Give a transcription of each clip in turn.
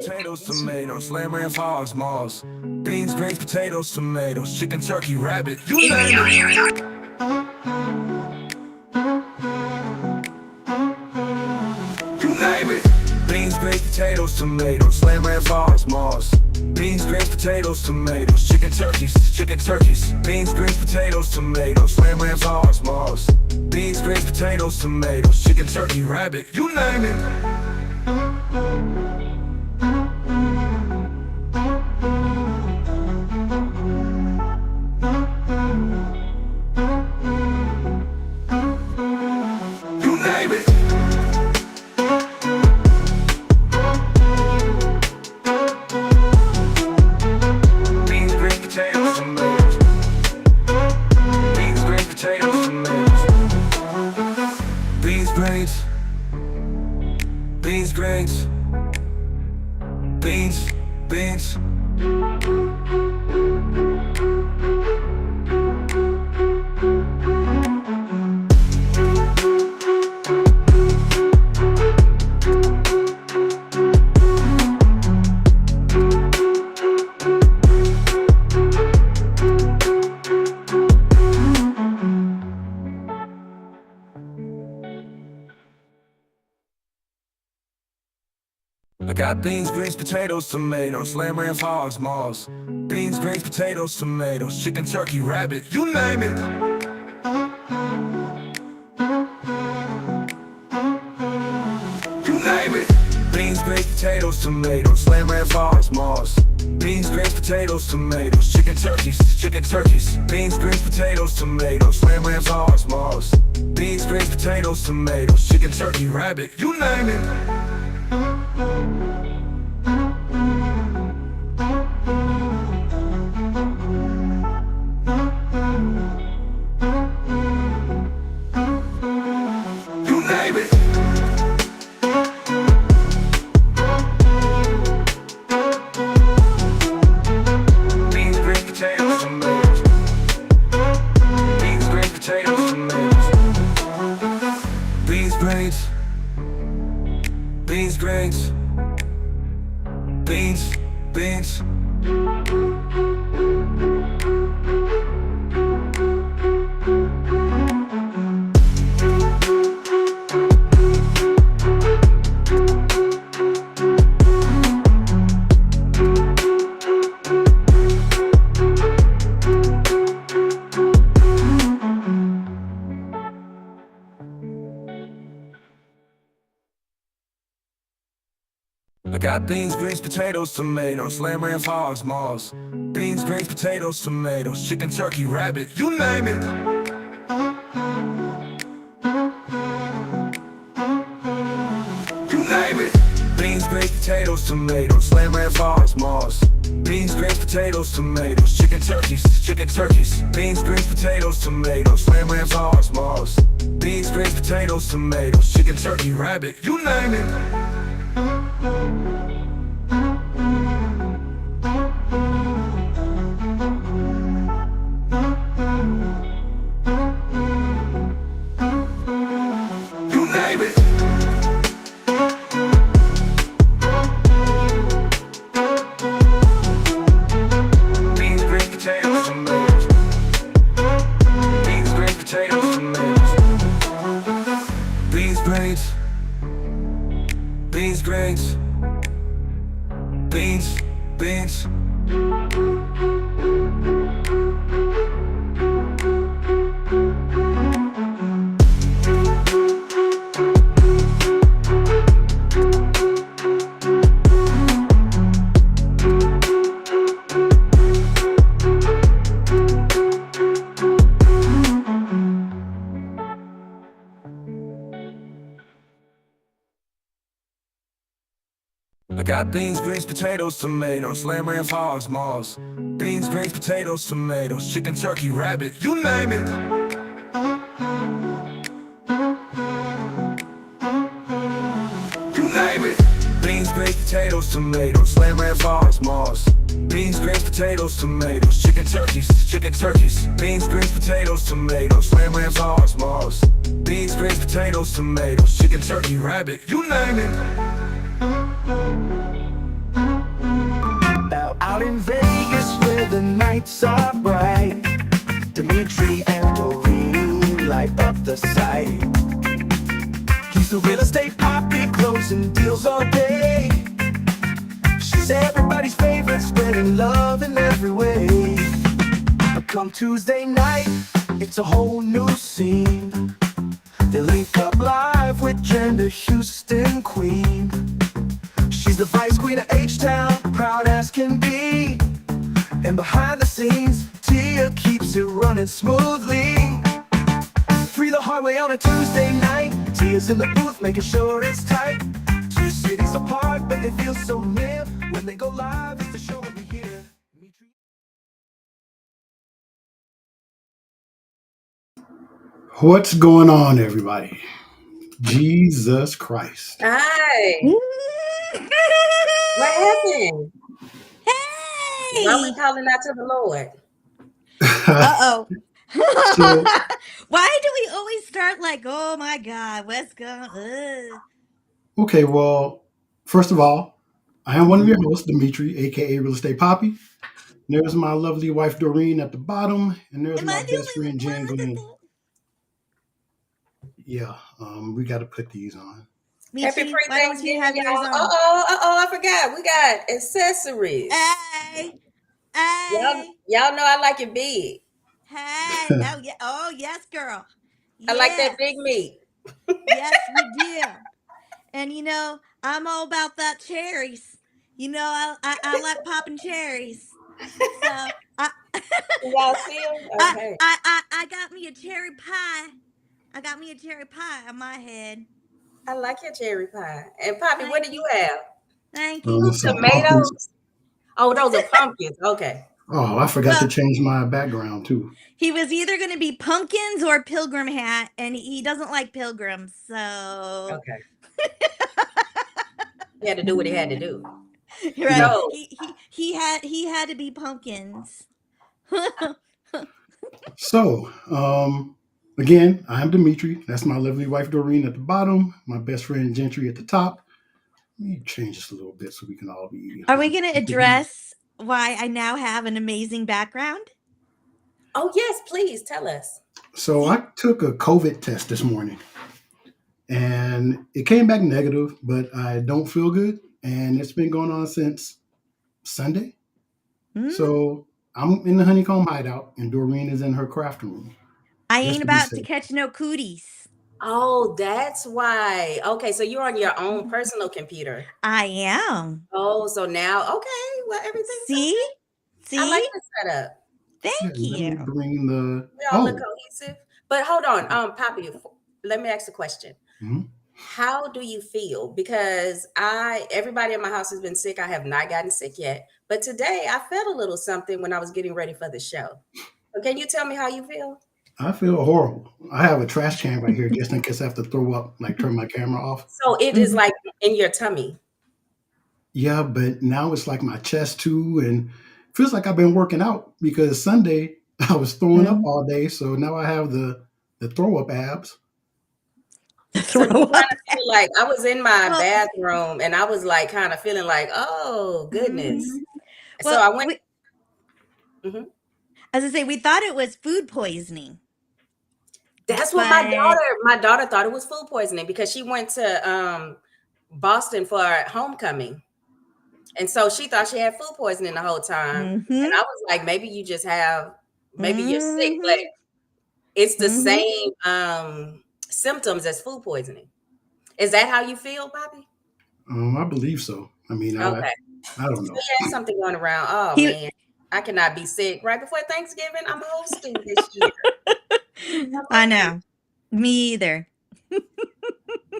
Potatoes, tomatoes, lamb, ram, hogs, malls, beans, greens, potatoes, tomatoes, chicken, turkey, rabbit, you name it. You name it. Beans, greens, potatoes, tomatoes, lamb, ram, hogs, malls, beans, greens, potatoes, tomatoes, chicken, turkeys, beans, greens, potatoes, tomatoes, lamb, ram, hogs, malls, beans, greens, potatoes, tomatoes, chicken, turkey, rabbit, you name it. Beans, grains, beans. I got beans, greens, potatoes, tomatoes, lamb, ram, hogs, malls, beans, greens, potatoes, tomatoes, chicken, turkey, rabbit, you name it. You name it. Beans, greens, potatoes, tomatoes, lamb, ram, hogs, malls, beans, greens, potatoes, tomatoes, chicken, turkeys, beans, greens, potatoes, tomatoes, lamb, ram, hogs, malls, beans, greens, potatoes, tomatoes, chicken, turkey, rabbit, you name it. Beans, grains, beans. I got beans, greens, potatoes, tomatoes, lamb, ram, hogs, malls, beans, greens, potatoes, tomatoes, chicken, turkey, rabbit, you name it. You name it. Beans, greens, potatoes, tomatoes, lamb, ram, hogs, malls, beans, greens, potatoes, tomatoes, chicken, turkeys, beans, greens, potatoes, tomatoes, lamb, ram, hogs, malls, beans, greens, potatoes, tomatoes, chicken, turkey, rabbit, you name it. Beans, grains, beans. I got beans, greens, potatoes, tomatoes, lamb, ram, hogs, malls, beans, greens, potatoes, tomatoes, chicken, turkey, rabbit, you name it. You name it. Beans, greens, potatoes, tomatoes, lamb, ram, hogs, malls, beans, greens, potatoes, tomatoes, chicken, turkeys, beans, greens, potatoes, tomatoes, lamb, ram, hogs, malls, beans, greens, potatoes, tomatoes, chicken, turkey, rabbit, you name it. lights are bright. Dmitri and Dorene light up the site. He's the real estate poppy, closing deals all day. She's everybody's favorite, spreading love in every way. But come Tuesday night, it's a whole new scene. They link up live with Gender Houston Queen. She's the vice queen of H-Town, proud as can be. And behind the scenes, Tia keeps it running smoothly. Free the Hardway on a Tuesday night. Tia's in the booth making sure it's tight. Two cities apart, but they feel so near. When they go live, it's the show of the year. What's going on, everybody? Jesus Christ. Hi. What happened? Why are we Hey! calling out to the Lord? Uh-oh. So, Why do we always start like, oh my God, what's going okay, well, first of all, I am one of your hosts, Dmitri, aka Real Estate Poppy. There's my lovely wife, Dorene, at the bottom, and there's Am my I the best friend, only Jan one with Glenn. the Yeah, we got to put these on. Happy Dmitri, why don't you pre-Thanksgiving, have yours y'all. on? I forgot. We got accessories. Hey! Y'all, Hey! y'all know I like it big. Hey! Oh yeah. Oh yes, girl. I like that Yes. big meat. Yes, you do. And I'm all about that cherries. I like popping cherries. So I Y'all see them? Okay. I got me a cherry pie. I got me a cherry pie on my head. I like your cherry pie. And Poppy, what Thank do you you. have? Thank you. Some pumpkins. Tomatoes? Oh, those are pumpkins. Okay. Oh, I forgot to Well, change my background, too. he was either going to be pumpkins or pilgrim hat, and he doesn't like pilgrims, so Okay. He had to do what he had to do. right. Yeah. So, He had to be pumpkins. So, again, I'm Dimitri. That's my lovely wife, Doreen, at the bottom, my best friend, Gentry, at the top. Let me change this a little bit so we can all be Are we on going to the page. address why I now have an amazing background? oh yes, please tell us. So See, I took a COVID test this morning and it came back negative, but I don't feel good. And it's been going on since Sunday. mm, So I'm in the honeycomb hideout and Doreen is in her craft room, I just ain't to be about to safe. catch no cooties. Oh, that's why. Okay, so you're on your own personal computer. I am. Oh, so now, okay, well, everything's See? okay. I like See? this setup. Yeah, Thank let me you. bring the. We all look Oh, cohesive. But hold on, Poppy, let me ask a question. mhm. How do you feel? Because everybody in my house has been sick. I have not gotten sick yet. But today I felt a little something when I was getting ready for the show. So can you tell me how you feel? I feel horrible. I have a trash can right here just in case I have to throw up, like turn my camera off. So it is Mhm. like in your tummy. Yeah, but now it's like my chest too, and feels like I've been working out because Sunday I was throwing up Mhm. all day, so now I have the throw up abs. So do Throw you kind up. of feel like I was in my Well, bathroom and I was like kind of feeling like, oh goodness. mhm. So I Well, went. we, Mhm. as I say, we thought it was food poisoning, That's what but my daughter thought it was food poisoning because she went to Boston for homecoming. And so she thought she had food poisoning the whole time. And mm-hmm, I was like, maybe you're sick, but mm-hmm, it's the mm-hmm. same symptoms as food poisoning. Is that how you feel, Bobby? I believe so. I mean, Okay. I don't So know. yeah, something going around. Oh He, man, I cannot be sick right before Thanksgiving. I'm hosting this year. I'm I hosting. know, me either.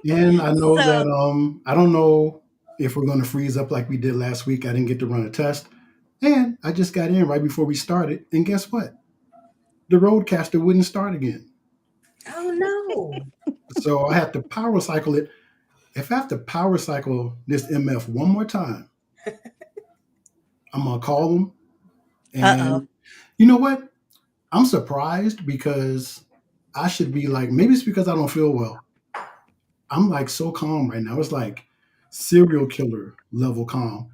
And I know that So, I don't know if we're going to freeze up like we did last week. I didn't get to run a test, and I just got in right before we started, and guess what? The roadcaster wouldn't start again. Oh no. So I had to power cycle it. If I have to power cycle this MF one more time, I'm gonna call them. uh-oh. And you know what? I'm surprised because I should be like, maybe it's because I don't feel well. I'm like so calm right now. It's like serial killer level calm.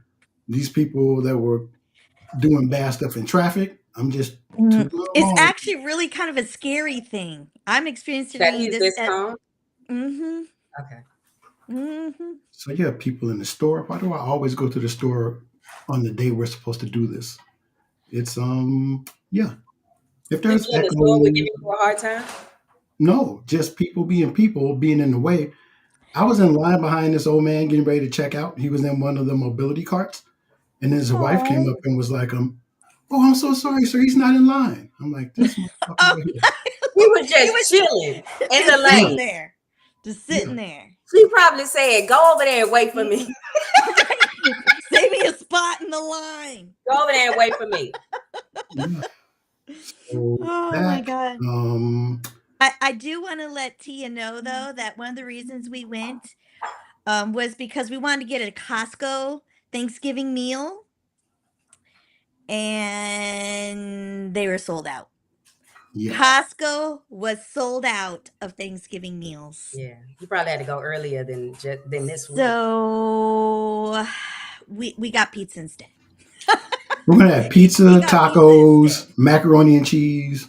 These people that were doing bad stuff in traffic, I'm just tooting my It's horn. actually really kind of a scary thing. I'm That experiencing he's this this at calm. mm-hmm. Okay. Mm-hmm. So you have people in the store. Why do I always go to the store on the day we're supposed to do this? It's yeah. If there's People in the store would give echo, you a hard time. no, just people being in the way. I was in line behind this old man getting ready to check out. He was in one of the mobility carts, and then his wife came up Oh. and was like, oh, I'm so sorry, sir. He's not in line. I'm like, this motherfucker Oh right here. He was he just was chilling in the just sitting lane. there. Just Yeah, sitting there. She probably said, "Go over there and wait for me. Mm-mm. Right. Save me a spot in the line. Go over there and wait for me." yeah. So Oh my that god. um I do want to let Tia know though that one of the reasons we went was because we wanted to get a Costco Thanksgiving meal and they were sold out. yeah. Costco was sold out of Thanksgiving meals. Yeah, you probably had to go earlier than this week. So we got pizza instead. We're gonna have We pizza, got pizza instead. tacos, macaroni and cheese,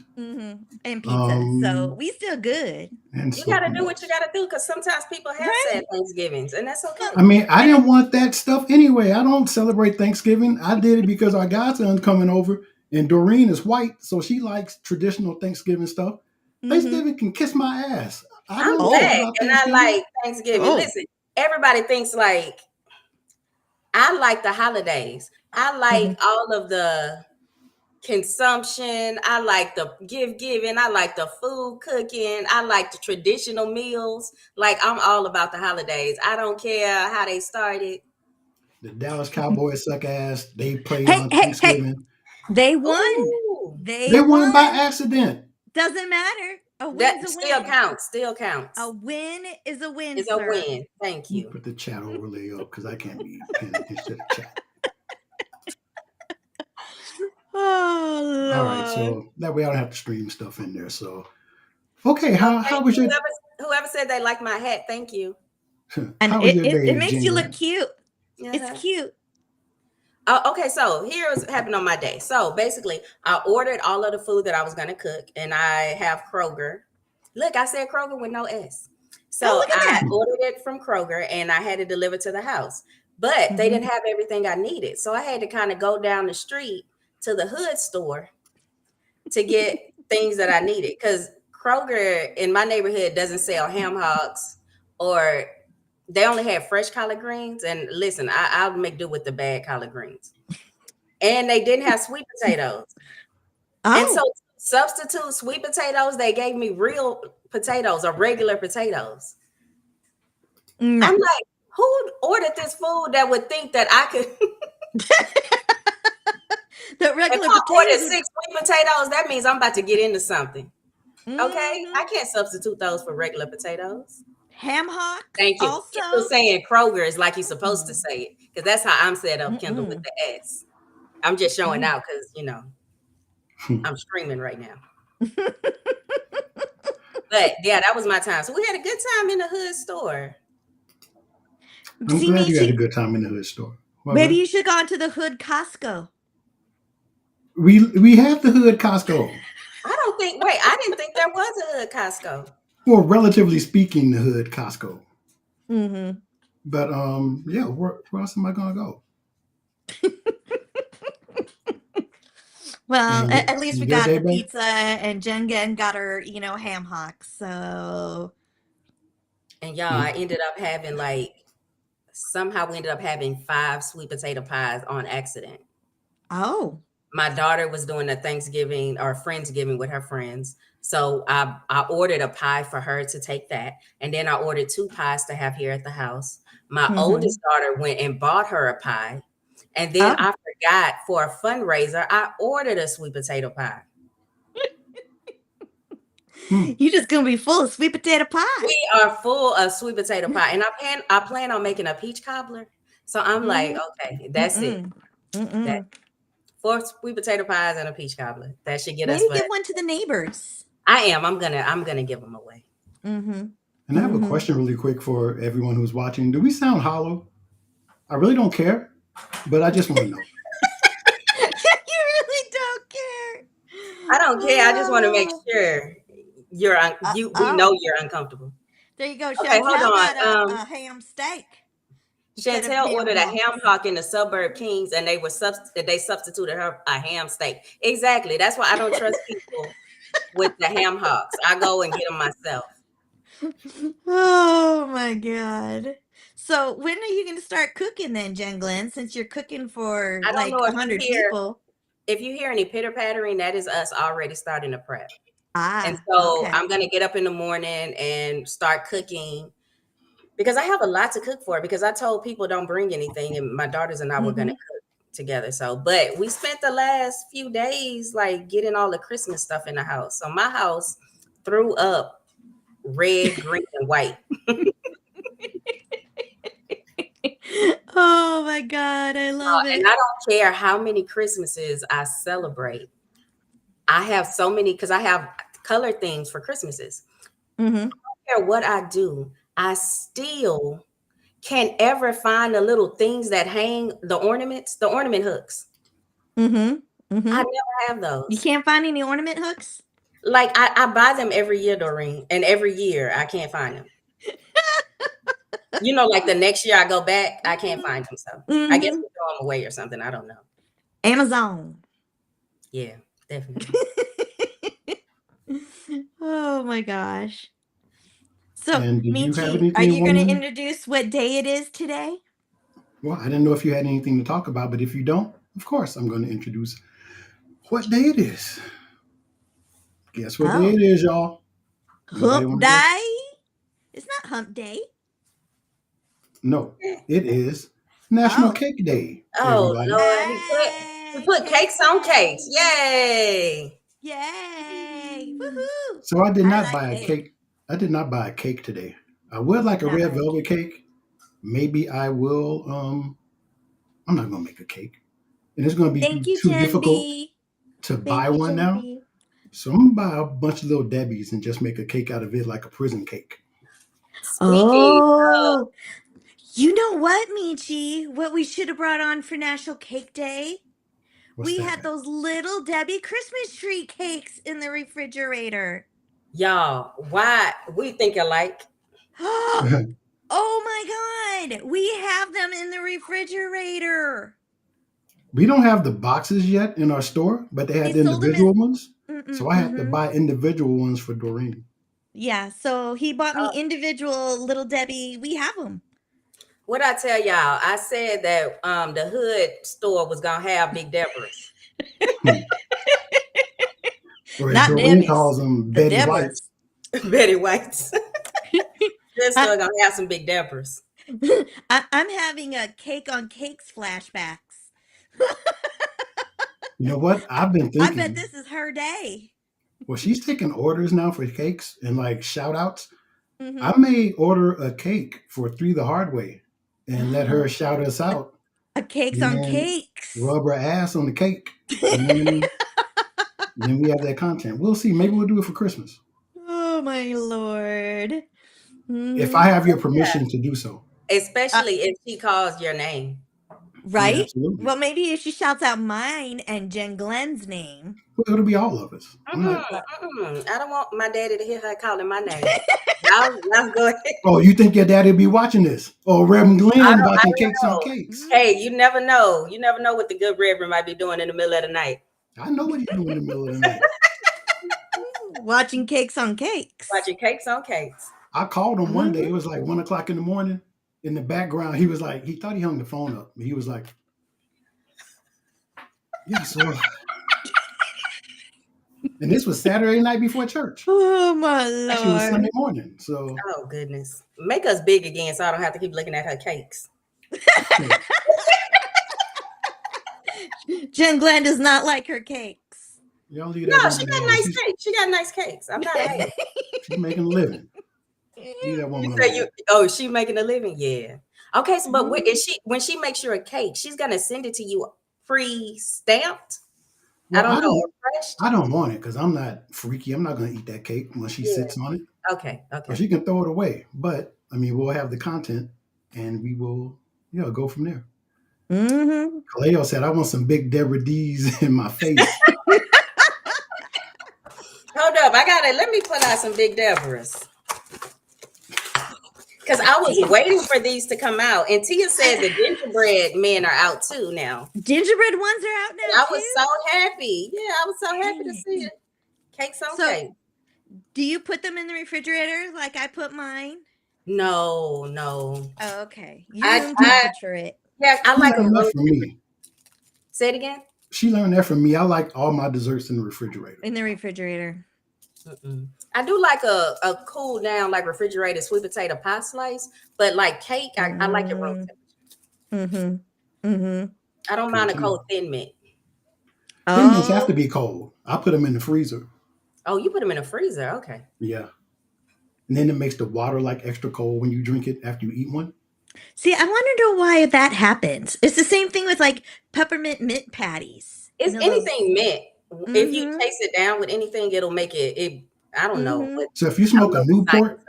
And pizza. So um, we still good. and You got to something do what you else. got to do because sometimes people have Right? sad Thanksgivings, and that's No. I okay. mean, I And didn't want that stuff anyway. I don't celebrate Thanksgiving. I did it because our godson's coming over, and Dorene is white, so she likes traditional Thanksgiving stuff. mm-hmm. Thanksgiving can kiss my ass. I I'm don't care Oh. black about and I Thanksgiving. like Thanksgiving. Oh. Listen, everybody thinks like I like the holidays. I Mm-hmm. like all of the consumption. I like the giving. I like the food cooking. I like the traditional meals. Like I'm all about the holidays. I don't care how they started. The Dallas Cowboys suck ass. They play Hey, on hey, hey. Thanksgiving. They won. Ooh, They They won by won. accident. Doesn't matter. A win's that a still win. counts. Still A counts. win is a win, It's a sir. win. Thank Let me you. put the chat overlay up because I can't be paying attention to the chat. All right, Oh Lord. so that way I don't have to stream stuff in there. So okay, Oh, how thank was you. your Whoever said they liked my hat, thank you. And how was it, your it, it day, makes you look Ginger? cute. It's Uh-huh. cute. Oh, okay, so here's what happened on my day. So basically, I ordered all of the food that I was going to cook, and I have Kroger. Look, I said Kroger with no S. Oh, So look at I that. ordered it from Kroger, and I had it delivered to the house. But they Mm-hmm. didn't have everything I needed, so I had to kind of go down the street to the hood store to get things that I needed because Kroger in my neighborhood doesn't sell ham hocks or they only have fresh collard greens. And listen, I'll make do with the bad collard greens. And they didn't have sweet potatoes. And so Oh. substitute sweet potatoes, they gave me real potatoes or regular potatoes. No. I'm like, who ordered this food that would think that I could? The If regular I ordered potatoes would. 6 sweet potatoes, that means I'm about to get into something. Okay, Mm-hmm. I can't substitute those for regular potatoes. Ham hocks Thank you. also. Kendall saying Kroger is like you're supposed to say it because that's how I'm set up, Kendall, with Mm-mm. the S. I'm just showing Mm. out because I'm streaming right now. But yeah, that was my time. So we had a good time in the hood store. I'm See, glad you had a Michi, good time in the hood store. What, maybe man? you should go to the hood Costco. We have the hood Costco. I didn't think there was a hood Costco. Well, relatively speaking, the hood Costco. Mm-hmm. But yeah, where else am I gonna go? Well, And at least we yours, got the AB? pizza, and Jen got her, ham hocks. So, And y'all, I And ended up having somehow we ended up having 5 sweet potato pies on accident. oh, My daughter was doing a Thanksgiving or Friendsgiving with her friends. So I ordered a pie for her to take that. And then I ordered 2 pies to have here at the house. My mm-hmm. oldest daughter went and bought her a pie. And then Oh, I forgot for a fundraiser, I ordered a sweet potato pie. you just gonna be full of sweet potato pie. We are full of sweet potato pie. And I plan on making a peach cobbler. So I'm like, Mm-hmm. okay, that's it. Mm-mm. That Mm-mm. 4 sweet potato pies and a peach cobbler. That should get us Maybe what give one to the neighbors. I am. I'm gonna give them away. Mm-hmm. I have a Mm-hmm. question really quick for everyone who's watching. Do we sound hollow? I really don't care, but I just want to know. You really don't care. I don't care. I just want to make Oh, sure we know oh, you're uncomfortable. there you go. Okay, hold Chantel on. got a ham steak instead of Chantel ham ordered a ham hocks. hock in the Suburb Kings, and they substituted her a ham steak. Exactly. That's why I don't trust people with the ham hocks. I go and get them myself. Oh my god. So when are you going to start cooking then, Jen Glenn? Since you're cooking for I don't like know 100 people. if you hear any pitter pattering, that is us already starting to prep. And Ah, so okay. I'm gonna get up in the morning and start cooking because I have a lot to cook for. Because I told people don't bring anything, and my daughters and I were gonna Mm-hmm. cook together. So, but we spent the last few days like getting all the Christmas stuff in the house. So my house threw up red, green, and white. Oh my god, I love And it. I don't care how many Christmases I celebrate. I have so many because I have color themes for Christmases. Mm-hmm. I don't care what I do, I still can't ever find the little things that hang the ornaments, the ornament hooks. Mm-hmm. Mm-hmm. I never have You those. can't find any ornament hooks? Like I buy them every year, Doreen, and every year I can't find them. Like the next year I go back, I can't find them. So I guess Mm-hmm. we throw them away or something. I don't know. Amazon. Yeah, definitely. Oh my gosh. So, And did you have Michi, are anything, you going to woman? introduce what day it is today? Well, I didn't know if you had anything to talk about, but if you don't, of course, I'm going to introduce what day it is. Guess what day Oh, it is, y'all? Anybody hump want to guess? day? It's not hump day. No, it is National Oh, Cake Day, Oh everybody. Lord, he hey, put cake cakes on cakes. day. Yay! Yay. Woohoo. So I did I not like buy a cake. cake. I did not buy a cake today. I would like a Not red by a velvet cake. cake. Maybe I will. I'm not gonna make a cake, and it's gonna be Thank you, too Jen difficult B. to buy Thank you, one Jen now. B. So I'm gonna buy a bunch of little Debbie's and just make a cake out of it, like a prison cake. Speaking of, Oh, you know what, Michi? What we should have brought on for National Cake Day? What's We that? had those little Debbie Christmas tree cakes in the refrigerator. y'all, why we think alike? Oh my God. We have them in the refrigerator. We don't have the boxes yet in our store, but they They had the sold them as individual ones. So I had to mm-hmm. buy individual ones for Doreen. Yeah, so he bought me individual little Debbie. We have them. What I tell y'all, I said that the hood store was gonna have Big Deborah's. Hmm. Or as Not Doreen Debbie's, calls them, the Betty White's. Deborah's. Betty White's. This I, store gonna have some Big Deborah's. I'm having a cake on cakes flashbacks. You know what? I've been I bet thinking, this is her day. well, she's taking orders now for cakes and like shout outs. Mm-hmm. I may order a cake for Three the Hardway and let her shout us a, out a cakes and on then cakes. rub her ass on the cake. And then we have that content. We'll see. Maybe we'll do it for Christmas. Oh my lord. If Mm-hmm. I have your permission to do so. Especially if she calls your name. Yeah, Right? absolutely. Well, maybe if she shouts out mine and Jen Glenn's name. Well, it'll be all of us. I'm Mm-mm, not. I don't want my daddy to hear her calling my name. Y'all go ahead. Oh, you think your daddy will be watching this? Oh, Reverend Glenn I watching don't Cakes on know. Cakes. Hey, you never know. You never know what the good reverend might be doing in the middle of the night. I know what he's doing in the middle of the night. Watching cakes on cakes. Watching cakes on cakes. I called him one day. Mm-hmm. It was like 1 o'clock in the morning. In the background, he was like, he thought he hung the phone up. He was like, yeah, so. And this was Saturday night before church. Oh my Actually, it was Sunday lord. morning. So, Oh goodness. Make us big again so I don't have to keep looking at her cakes. okay. Jen Glenn does not like her cakes. Y'all leave No, that she woman got alone. nice cakes. She got nice cakes. I'm not a hater. She's making a living. Leave that You woman say alone. she making a living? Yeah. Okay, so but Mhm. is she when she makes you a cake, she's gonna send it to you pre-stamped? I Well, don't know, or fresh? I don't want it because I'm not freaky. I'm not going to eat that cake when she Yeah. sits on it. Okay, Or okay. she can throw it away. But I mean, we'll have the content and we will, go from there. Mm-hmm. Kaleo said, I want some big Deborah D's in my face. it. Let me put out some Big Deborahs. Because I was waiting for these to come out. And Tia said the gingerbread men are out too now. Gingerbread ones are out now And I too? was so happy. Yeah, I was so happy to Dang see it. it. Cakes on So- cake. Do you put them in the refrigerator like I put mine? No. Oh, okay. You I- room temperature it. Yeah, I She like a learned that room. from me. Say it again. She learned that from me. I like all my desserts in the refrigerator. In the refrigerator. Mm-mm. I do like a cool down, like refrigerated sweet potato pie slice, but like cake, I like it room temperature. I don't mind a Good to cold know. thin mint. Thin mints have Oh, to be cold. I put them in the freezer. Oh, you put them in a freezer. Okay. Yeah. And then it makes the water like extra cold when you drink it after you eat one. see, I wonder why that happens. It's the same thing with like peppermint mint patties. You It's know those. anything mint. If you Mm-hmm. taste it down with anything, it'll make it. I don't know, Mm-hmm. but So if you I don't smoke a know the Newport, science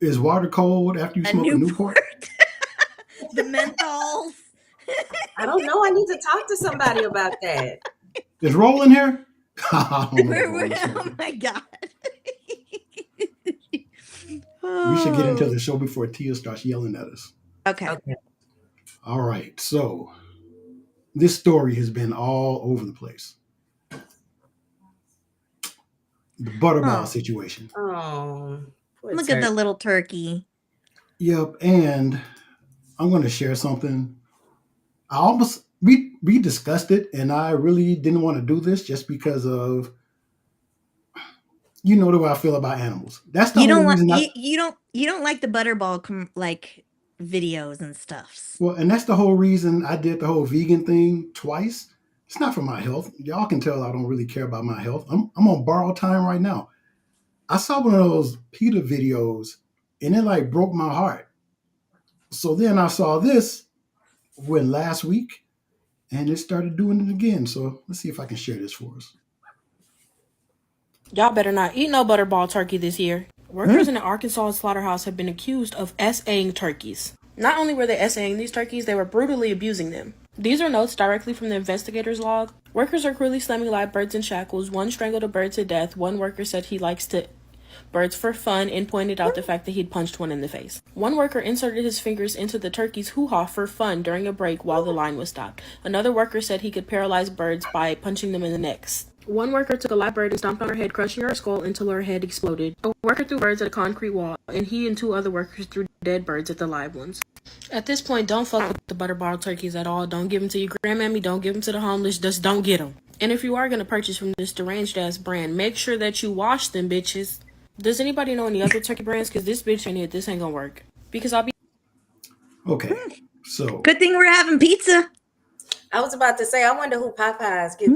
of is water cold after you A smoke a Newport. Newport? The menthols. it. I don't know. I need to talk to somebody about that. Is Roll in here? I don't know if Roll is Oh smoking. my god. We should get into Oh. the show before Tia starts yelling at us. Okay. Okay. All right. So this story has been all over the place. The Butterball Oh, situation. Oh, poor look at the turkey. little turkey. Yep. And I'm going to share something. We discussed it, and I really didn't want to do this just because of the way I feel about animals. That's the You only don't like reason you don't like the butterball like videos and stuffs. and that's the whole reason I did the whole vegan thing twice. It's not for my health. Y'all can tell I don't really care about my health. I'm on borrowed time right now. I saw one of those PETA videos, and it like broke my heart. So then I saw this last week, and it started doing it again. So let's see if I can share this for us. Y'all better not eat no butterball turkey this year. Workers in an Arkansas slaughterhouse have been accused of S.A.ing turkeys. Not only were they S.A.ing these turkeys, they were brutally abusing them. These are notes directly from the investigator's log. Workers are cruelly slamming live birds in shackles. One strangled a bird to death. One worker said he likes to birds for fun and pointed out the fact that he'd punched one in the face. One worker inserted his fingers into the turkey's hoo-ha for fun during a break while the line was stopped. Another worker said he could paralyze birds by punching them in the necks. One worker took a live bird and stomped on her head, crushing her skull until her head exploded. A worker threw birds at a concrete wall, and he and two other workers threw dead birds at the live ones. At this point, don't fuck with the butterball turkeys at all. Don't give them to your grandmammy. Don't give them to the homeless. Just don't get them. And if you are going to purchase from this deranged-ass brand, make sure that you wash them, bitches. Does anybody know any other turkey brands? Because this bitch ain't it. This ain't going to work. Because I'll be... Okay, so Good thing we're having pizza. I was about to say, I wonder who Popeyes get.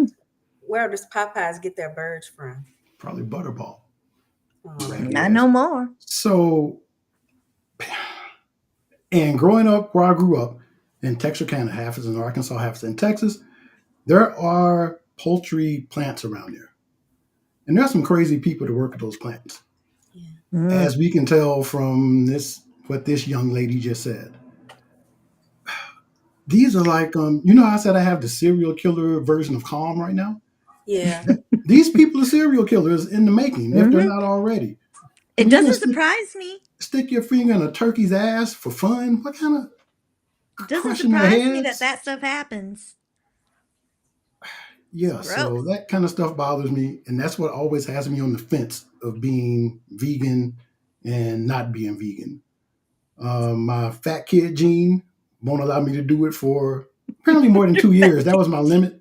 Where does Popeyes get their birds from? probably Butterball. Oh. Not no more. So, and growing up where I grew up in Texarkana, half is in Arkansas, half is in Texas, there are poultry plants around there. And there's some crazy people to work at those plants. As we can tell from what this young lady just said. These are like, how I said I have the serial killer version of Calm right now? Yeah. These people are serial killers in the making, if they're not already. It And you're gonna doesn't surprise me. stick your finger in a turkey's ass for fun? What kind of It doesn't crushing their surprise me heads? that stuff happens. Yeah, Gross. so that kind of stuff bothers me, and that's what always has me on the fence of being vegan and not being vegan. My fat kid gene won't allow me to do it for apparently more than 2 years. That was my limit.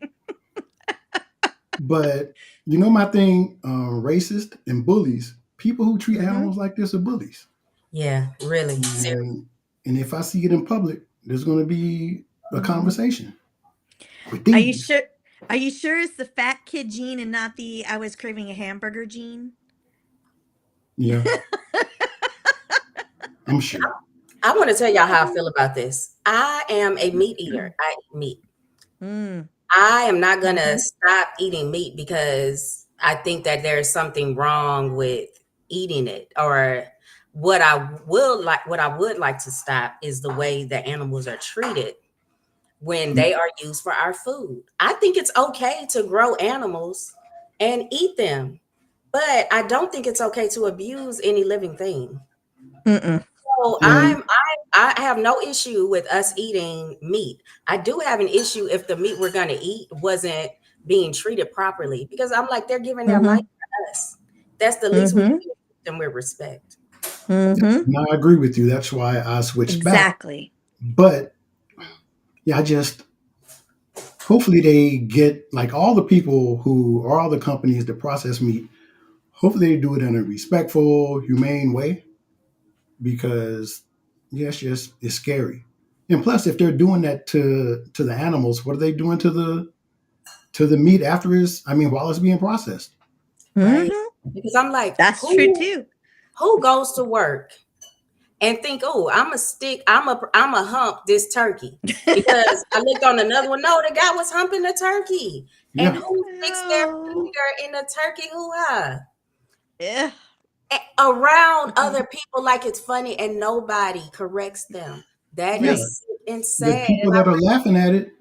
But my thing, racist and bullies. People who treat animals like this are bullies. Yeah, really. And if I see it in public, there's going to be a conversation. With these. Are you sure? Are you sure it's the fat kid gene and not the I was craving a hamburger gene? Yeah. I'm sure. I want to tell y'all how I feel about this. I am a meat eater. I eat meat. I am not going to stop eating meat because I think that there's something wrong with eating it. Or what I would like to stop is the way the animals are treated when they are used for our food. I think it's okay to grow animals and eat them. but I don't think it's okay to abuse any living thing. Mm-mm. So And I have no issue with us eating meat. I do have an issue if the meat we're gonna eat wasn't being treated properly because I'm like they're giving their life Mm-hmm. to us. That's the least we can Mm-hmm. do, treat them with respect. Mm-hmm. now I agree with you. That's why I switched back. Exactly. But yeah, I just hopefully they get like all the people who or all the companies that process meat. Hopefully they do it in a respectful, humane way because yes, yes, it's scary. And plus, if they're doing that to the animals, what are they doing to the meat after it's? I mean, while it's being processed. Right. Mm-hmm. Because I'm like, That's true too. who goes to work and think, oh, I'm a hump this turkey. Because I looked on another one. No, the guy was humping the turkey. And Yeah, who sticks their Oh. finger in the turkey hoo-ha? Yeah. Around other people like it's funny and nobody corrects them. That yeah. Right. is sick and The sad. people And that are laughing at it,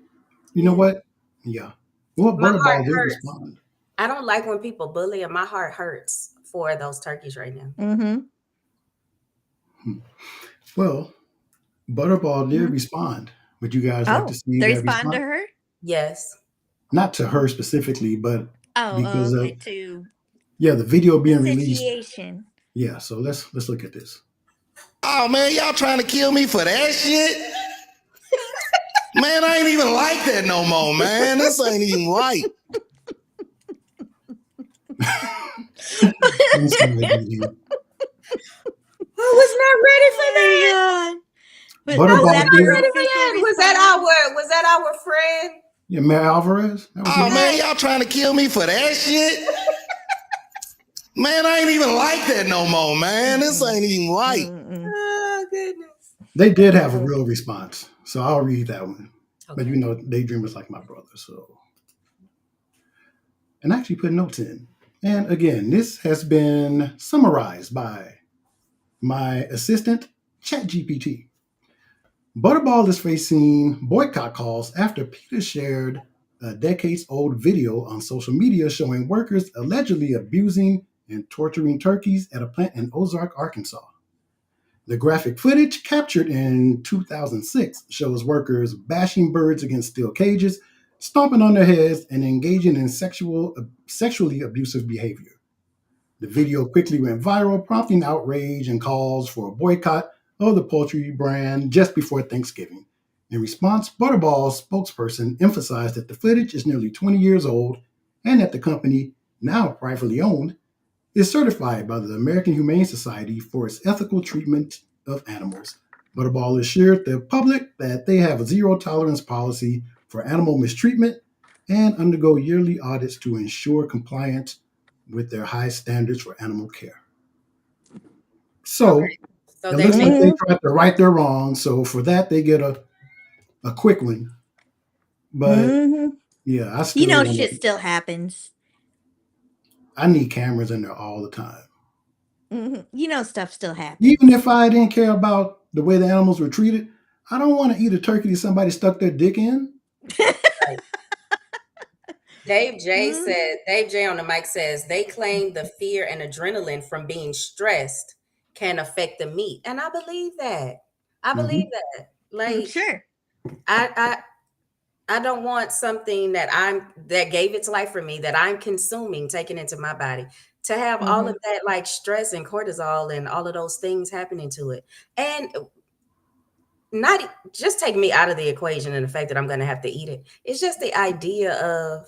you know yeah, what? Yeah. Well, my heart Butterball did hurts. respond. I don't like when people bully, and my heart hurts for those turkeys right now. Mm-hmm. Hmm. Well, Butterball did Mm-hmm. respond. Would you guys like to Oh, see they that respond to response? her? Yes. Not to her specifically, but Oh, because okay. of To yeah, the video the being released. situation. Yeah, so let's look at this. Oh man, y'all trying to kill me for that shit? Man, I ain't even like that no more, man. This ain't even right. I'm sorry, Dorene. I was not ready for that. Oh my god. But I was was Butterball that not her did. ready for official that. response? Was that our friend? Yeah, Mayor Alvarez. That was Oh him. man, y'all trying to kill me for that shit? Man, I ain't even like that no more, man. This Mm-mm. ain't even right. Mm-mm. Oh goodness. They did have a real response, so I'll read that one. But you Okay. know, Daydreamer's like my brother, so and I actually put notes in. And again, this has been summarized by my assistant, ChatGPT. Butterball is facing boycott calls after Peter shared a decades old video on social media showing workers allegedly abusing and torturing turkeys at a plant in Ozark, Arkansas. The graphic footage, captured in 2006, shows workers bashing birds against steel cages, stomping on their heads, and engaging in sexually abusive behavior. The video quickly went viral, prompting outrage and calls for a boycott of the poultry brand just before Thanksgiving. In response, Butterball's spokesperson emphasized that the footage is nearly 20 years old and that the company, now privately owned, is certified by the American Humane Society for its ethical treatment of animals. Butterball assured the public that they have a zero tolerance policy for animal mistreatment and undergo yearly audits to ensure compliance with their high standards for animal care. So Okay. So it they looks made like they Mm-hmm. tried to right their wrongs. So for that, they get a quick one. But Mm-hmm. yeah, I You still know, want shit to, still happens. I need cameras in there all the time. Mm-hmm. You know, stuff still Even happens. if I didn't care about the way the animals were treated, I don't want to eat a turkey that somebody stuck their dick in. right. Mm-hmm. Dave J on the mic says they claim the fear and adrenaline from being stressed can affect the meat. And I believe that. I believe Hmm. that. Like Sure. I I don't want something that gave its life for me that I'm consuming, taking into my body, to have all Mm-hmm. of that like stress and cortisol and all of those things happening to it. And not just take me out of the equation and the fact that I'm going to have to eat it. It's just the idea of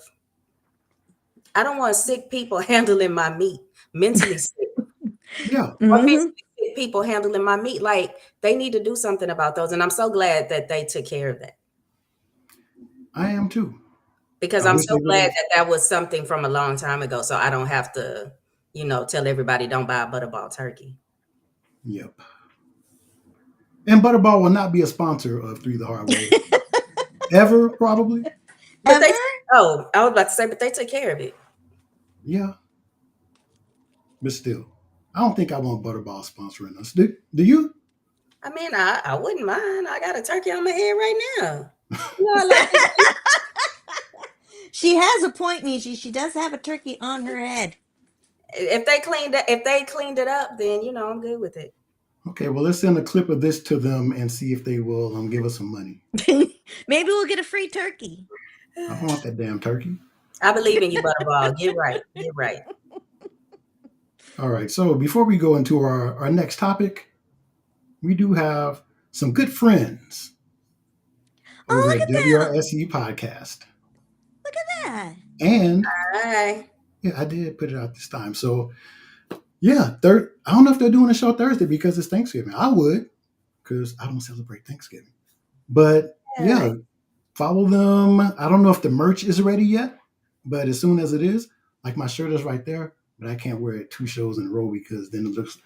I don't want sick people handling my meat, mentally sick Yeah, or Mm-hmm. physically sick people handling my meat. Like they need to do something about those. And I'm so glad that they took care of that I am too. because I I'm wish so they would glad have. that that was something from a long time ago. So I don't have to, tell everybody don't buy a butterball turkey. Yep. And Butterball will not be a sponsor of Three the Hard Way ever, probably. But they, Ever? oh, I was about to say, but they took care of it. Yeah, but still, I don't think I want Butterball sponsoring us. Do you? I mean, I wouldn't mind. I got a turkey on my head right now. I like to eat. She has a point, Michi. She does have a turkey on her head. if they cleaned it up, then I'm good with it. Okay, well, let's send a clip of this to them and see if they will give us some money. Maybe we'll get a free turkey. I don't want that damn turkey. I believe in you, Butterball. Get right. Get right. All right, so before we go into our next topic, we do have some good friends Oh, over look at at them. WRSE Podcast. Look at that. And Hi. yeah, I did put it out this time. So yeah, I don't know if they're doing a show Thursday because it's Thanksgiving. I would, because I don't celebrate Thanksgiving. But yeah, follow them. I don't know if the merch is ready yet, but as soon as it is, like my shirt is right there, but I can't wear it 2 shows in a row because then it looks,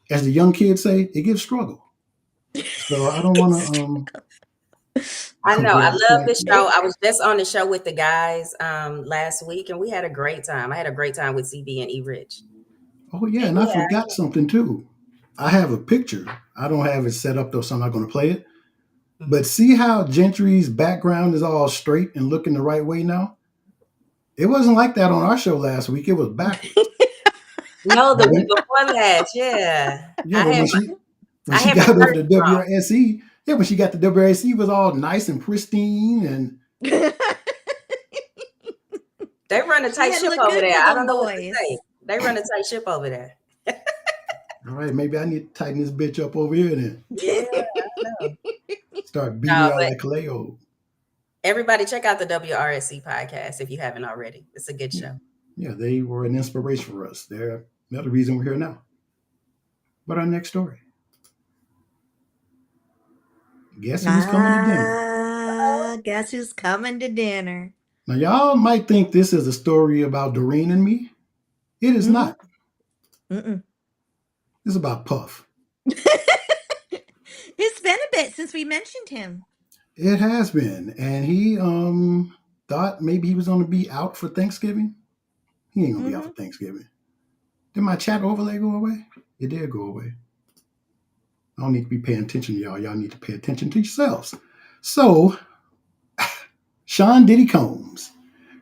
as the young kids say, it gives struggle. So I don't want to I know. I love this yeah. show. I was just on the show with the guys last week, and we had a great time. I had a great time with CB and E Rich. Oh yeah, and I Yeah. forgot something too. I have a picture. I don't have it set up though, so I'm not going to play it. But see how Gentry's background is all straight and looking the right way now? It wasn't like that on our show last week. It was backwards. No, the But week when, before last, yeah. yeah, I but had when I she had my got over first to wrong. WRSE, yeah, when she got to WRSE, it was all nice and pristine, and They run a She tight had to ship look over good there. for I them don't know what to boys. say. They run a tight ship over there. all right, maybe I need to tighten this bitch up over here and Yeah, I know. start beating No, her out but like Kaleo. everybody check out the WRSC podcast if you haven't already. It's a good show. Yeah, they were an inspiration for us. They're another reason we're here now. But our next story. Guess who's coming to dinner? Guess who's coming to dinner? Now, y'all might think this is a story about Dorene and me. It is Mhm. not. It's about Puff. It's been a bit since we mentioned him. It has been. And he thought maybe he was going to be out for Thanksgiving. He ain't going to be out for Thanksgiving. Did my chat overlay go away? It did go away. I don't need to be paying attention to y'all. Y'all need to pay attention to yourselves. So, Sean Diddy Combs,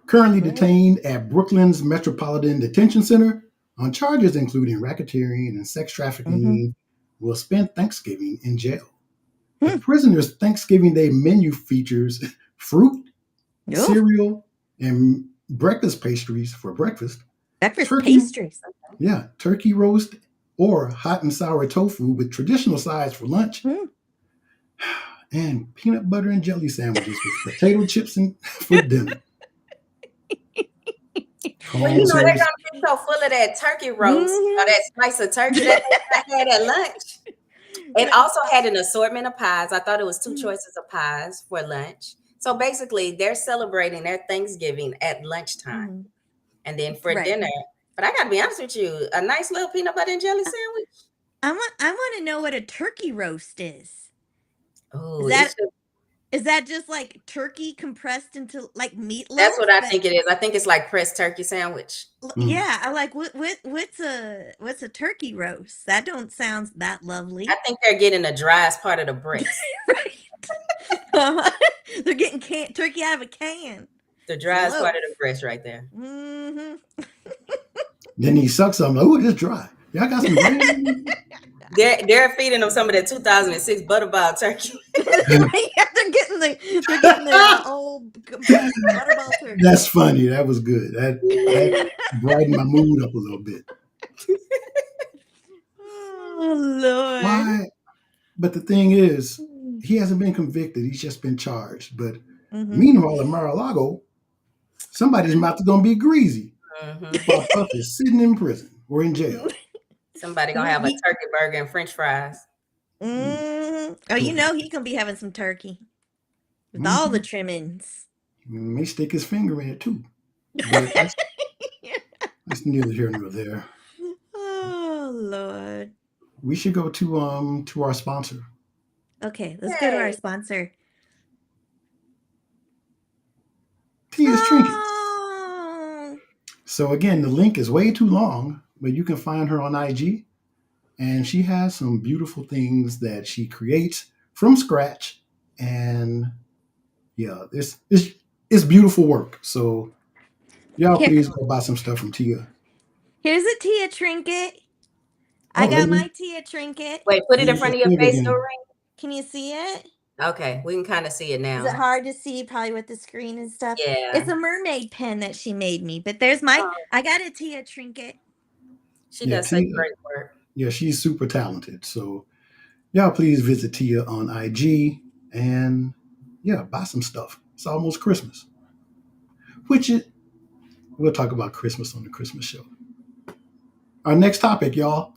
currently detained at Brooklyn's Metropolitan Detention Center on charges including racketeering and sex trafficking, will spend Thanksgiving in jail. The prisoner's Thanksgiving Day menu features fruit, cereal, and breakfast pastries for breakfast. Breakfast Turkey, pastries. yeah, turkey roast or hot and sour tofu with traditional sides for lunch, and peanut butter and jelly sandwiches with potato chips for dinner. Well, they're gonna be so full of that turkey roast or that slice of turkey that they had at lunch. It also had an assortment of pies. I thought it was 2 choices of pies for lunch. So basically, they're celebrating their Thanksgiving at lunchtime, and then for dinner. But I got to be honest with you, a nice little peanut butter and jelly sandwich. I want to know what a turkey roast is. Oh, Is that just like turkey compressed into like meatloaf? That's what I think it is. I think it's like pressed turkey sandwich. Yeah, I like what's a turkey roast? That don't sound that lovely. I think they're getting the driest part of the breast. Right. They're getting turkey out of a can. The driest part of the breast right there. Then he sucks some. Oh, it's dry. Y'all got some bread? They're feeding them some of that 2006 Butterball turkey. Right? Yeah, they're getting the old Butterball turkey. That's funny. That was good. That brightened my mood up a little bit. Oh Lord. Why? But the thing is, he hasn't been convicted. He's just been charged. But meanwhile, in Mar-a-Lago, somebody's mouth is going to be greasy. While Puff is sitting in prison or in jail. Somebody going to have a turkey burger and french fries. Oh, you know he's going to be having some turkey. With all the trimmings. He may stick his finger in it too. But that's neither here nor there. Oh Lord. We should go to our sponsor. Okay, let's go to our sponsor. Tia's Trinkets. So again, the link is way too long, but you can find her on IG, and she has some beautiful things that she creates from scratch, and yeah, it's beautiful work. So y'all please go buy some stuff from Tia. Here's a Tia trinket. Oh, I got let me my Tia trinket. Wait, put it let in me front just of your see it face, again. Dorene. Can you see it? Okay, we can kind of see it now. Is it hard to see probably with the screen and stuff? Yeah. It's a mermaid pen that she made me, but there's my, I got a Tia trinket. She Yeah, does such Tia. great work. Yeah, she's super talented. So y'all please visit Tia on IG and yeah, buy some stuff. It's almost Christmas. We'll talk about Christmas on the Christmas show. Our next topic, y'all.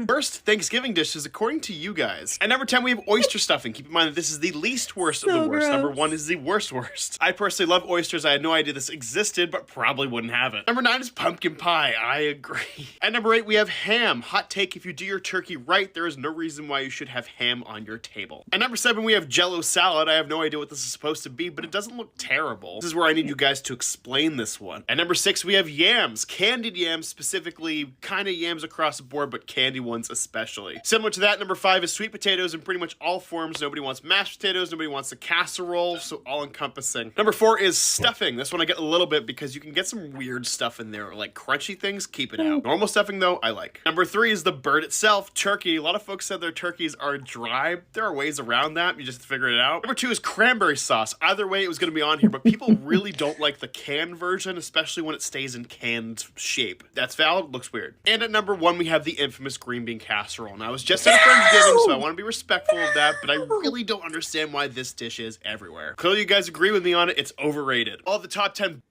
Worst Thanksgiving dishes according to you guys. At number 10, we have oyster stuffing. Keep in mind that this is the least worst of the So worst. Number gross. 1 is the worst. I personally love oysters. I had no idea this existed, but probably wouldn't have it. Number 9 is pumpkin pie. I agree. At number 8, we have ham. Hot take, if you do your turkey right, there is no reason why you should have ham on your table. At number 7, we have Jello salad. I have no idea what this is supposed to be, but it doesn't look terrible. This is where I need you guys to explain this one. At number 6, we have yams. Candied yams, specifically kind of yams across the board, but candy ones especially. Similar to that, number 5 is sweet potatoes in pretty much all forms. Nobody wants mashed potatoes, nobody wants a casserole, so all encompassing. Number 4 is stuffing. This one I get a little bit because you can get some weird stuff in there, like crunchy things, keep it out. Normal stuffing though, I like. Number 3 is the bird itself, turkey. A lot of folks said their turkeys are dry. There are ways around that, you just have to figure it out. Number 2 is cranberry sauce. Either way, it was going to be on here, but people really don't like the canned version, especially when it stays in canned shape. That's valid, looks weird. And at number 1, we have the infamous green bean casserole. Now, I was just at a Friendsgiving, so I want to be respectful of that, but I really don't understand why this dish is everywhere. Clearly, you guys agree with me on it. It's overrated. All of the top 10...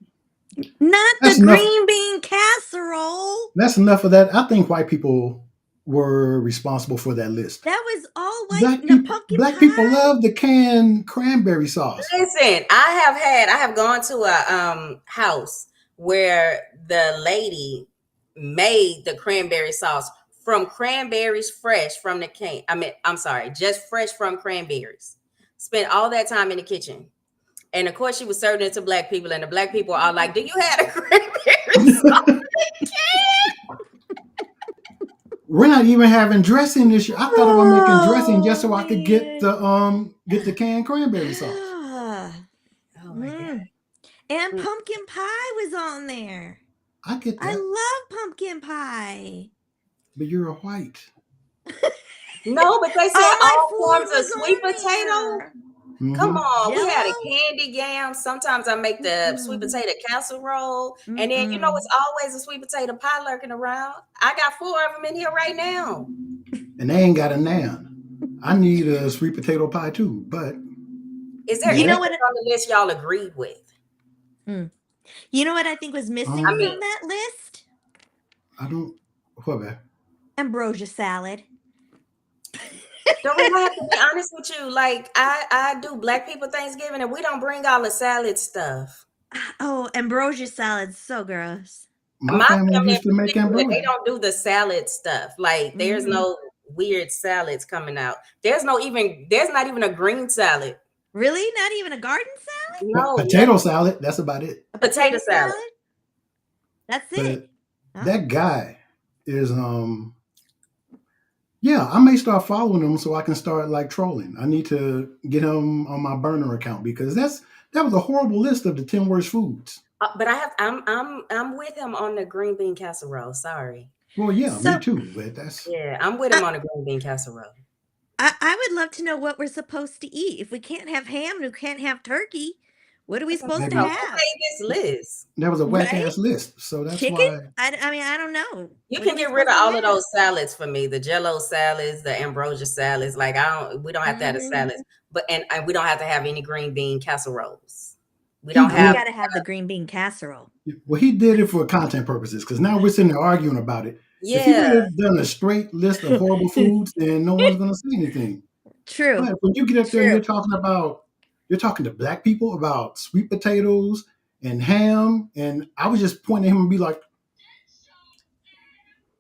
Not That's the enough. green bean casserole. That's enough of that. I think white people were responsible for that list. That was all white. Black No, people, pumpkin black pie. people love the canned cranberry sauce. Listen, I have gone to a house where the lady made the cranberry sauce from cranberries fresh from the can. I'm sorry, just fresh from cranberries. Spent all that time in the kitchen. And of course, she was serving it to black people, and the black people are like, "Do you have a cranberry sauce?" We're not even having dressing this year. I thought about making dressing just so I could man. get the canned cranberry sauce. Oh my God. And pumpkin pie was on there. I get that, I love pumpkin pie. but you're a white. No, but they said All my all food forms of was sweet on potato. there. Mhm. Come on, we had a Jello? candy yam. Sometimes I make the sweet potato casserole, and then you know it's always a sweet potato pie lurking around. I got 4 of them in here right now. And they ain't got a nan. I need a sweet potato pie too, but Is there You know anything what? on the list y'all agreed with? You know what I think was missing I from that list? I don't. What, man? Ambrosia salad. Don't I have to be honest with you? Like I do Black people Thanksgiving, and we don't bring all the salad stuff. Oh, ambrosia salad's so gross. My family family in used to make particular, they ambrosia. don't do the salad stuff. Like there's no weird salads coming out. There's not even a green salad. Really? Not even a garden salad? No, Potato salad. That's about it. a potato salad. That's But it. that guy is yeah, I may start following him so I can start like trolling. I need to get him on my burner account because that was a horrible list of the 10 worst foods. But I'm with him on the green bean casserole. Sorry. Well, yeah, So- me too. But that's Yeah, I'm with him on the green bean casserole. I would love to know what we're supposed to eat. If we can't have ham and we can't have turkey, what are we supposed to Maybe- Who have? made this list? that was a whack Right? ass list. So that's Chicken? why I mean, I don't know. You What can are we get rid of supposed to all of have? those salads for me. The Jello salads, the ambrosia salads. Like we don't have to have the salads, but and we don't have to have any green bean casseroles. We don't We have. gotta have the green bean casserole. well he did it for content purposes because now we're sitting there arguing about it. If he would Yeah, have done a straight list of horrible foods, then no one's gonna say anything. True. But when you get up there and True. you're talking to black people about sweet potatoes and ham, and I was just pointing at him and be like,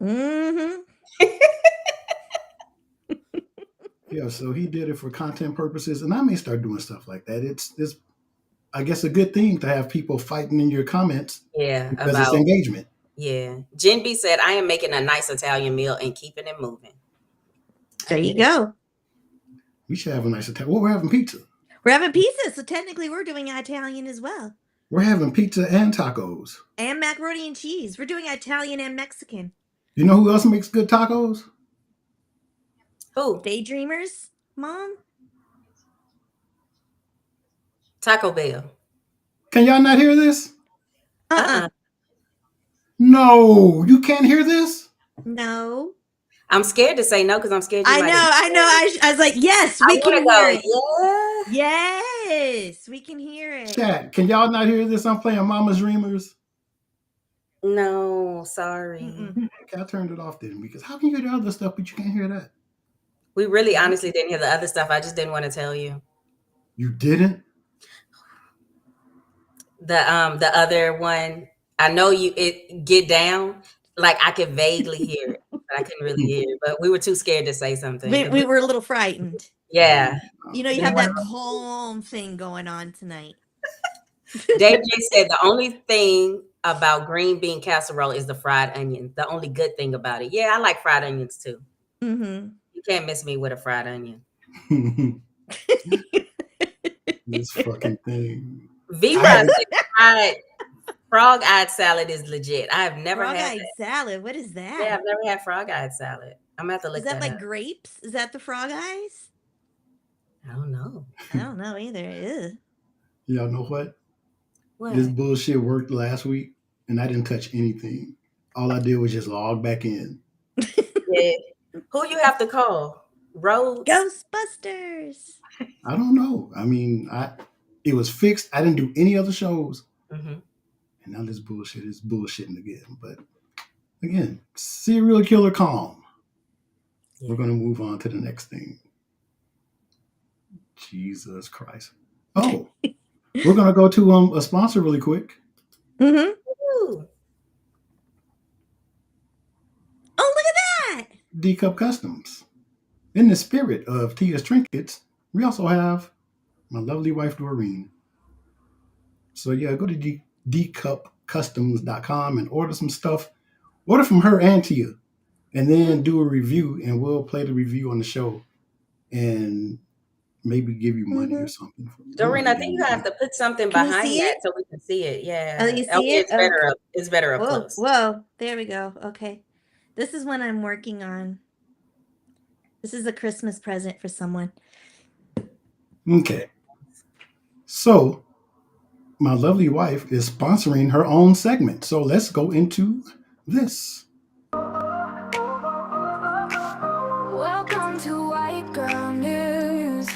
Mm-hmm. yeah, so he did it for content purposes, and I may start doing stuff like that. It's I guess a good thing to have people fighting in your comments yeah. because it's engagement. Yeah. Jen B said, "I am making a nice Italian meal and keeping it moving." There you go. We should have a nice Italian. Well, we're having pizza. We're having pizza, so technically we're doing Italian as well. We're having pizza and tacos. And macaroni and cheese. We're doing Italian and Mexican. You know who else makes good tacos? Who? Daydreamers, Mom? Taco Bell. Can y'all not hear this? Uh-uh. No, you can't hear this? No. I'm scared to say no because I'm scared you I might. know. I was like, yes, I we want can to hear go. it. Yeah. Yes, we can hear it. Chat, can y'all not hear this? I'm playing Mama's Dreamers. No, sorry. Mm-mm. Okay, I turned it off then because how can you hear the other stuff but you can't hear that? We really honestly didn't hear the other stuff. I just didn't want to tell you. You didn't? The other one, I know it get down. Like I could vaguely hear it, but I couldn't really hear it. But we were too scared to say something. We were a little frightened. Yeah. You know, you have that calm thing going on tonight. Dave J said the only thing about green bean casserole is the fried onion. The only good thing about it. Yeah, I like fried onions too. Mm-hmm. You can't miss me with a fried onion. This fucking thing. V-Rob fried frog-eyed salad is legit. I have never had Frog-eyed that. salad. What is that? Yeah, I've never had frog-eyed salad. I'm gonna have to look Is that like up. grapes? Is that the frog eyes? I don't know. I don't know either. Ew. Y'all know what? What? This bullshit worked last week and I didn't touch anything. All I did was just log back in. Yeah. Who you have to call? Rhodes? Ghostbusters. I don't know. I mean, it was fixed. I didn't do any other shows. Mm-hmm. And now this bullshit is bullshitting again. But again, serial killer calm. Yeah. We're going to move on to the next thing. Jesus Christ. Oh, we're going to go to a sponsor really quick. Mm-hmm. Ooh. Oh, look at that. D-Cup Customs. In the spirit of Tia's Trinkets, we also have my lovely wife, Dorene. So yeah, go to dcupcustoms.com and order some stuff. Order from her and Tia. And then do a review, and we'll play the review on the show. And maybe give you money or something. Doreen, I think you have to put something behind that so we can see it. Yeah. Oh, you see it? It's better up close. Whoa. There we go. Okay. This is what I'm working on. This is a Christmas present for someone. Okay. So, my lovely wife is sponsoring her own segment. So, let's go into this. Welcome to White Girl News.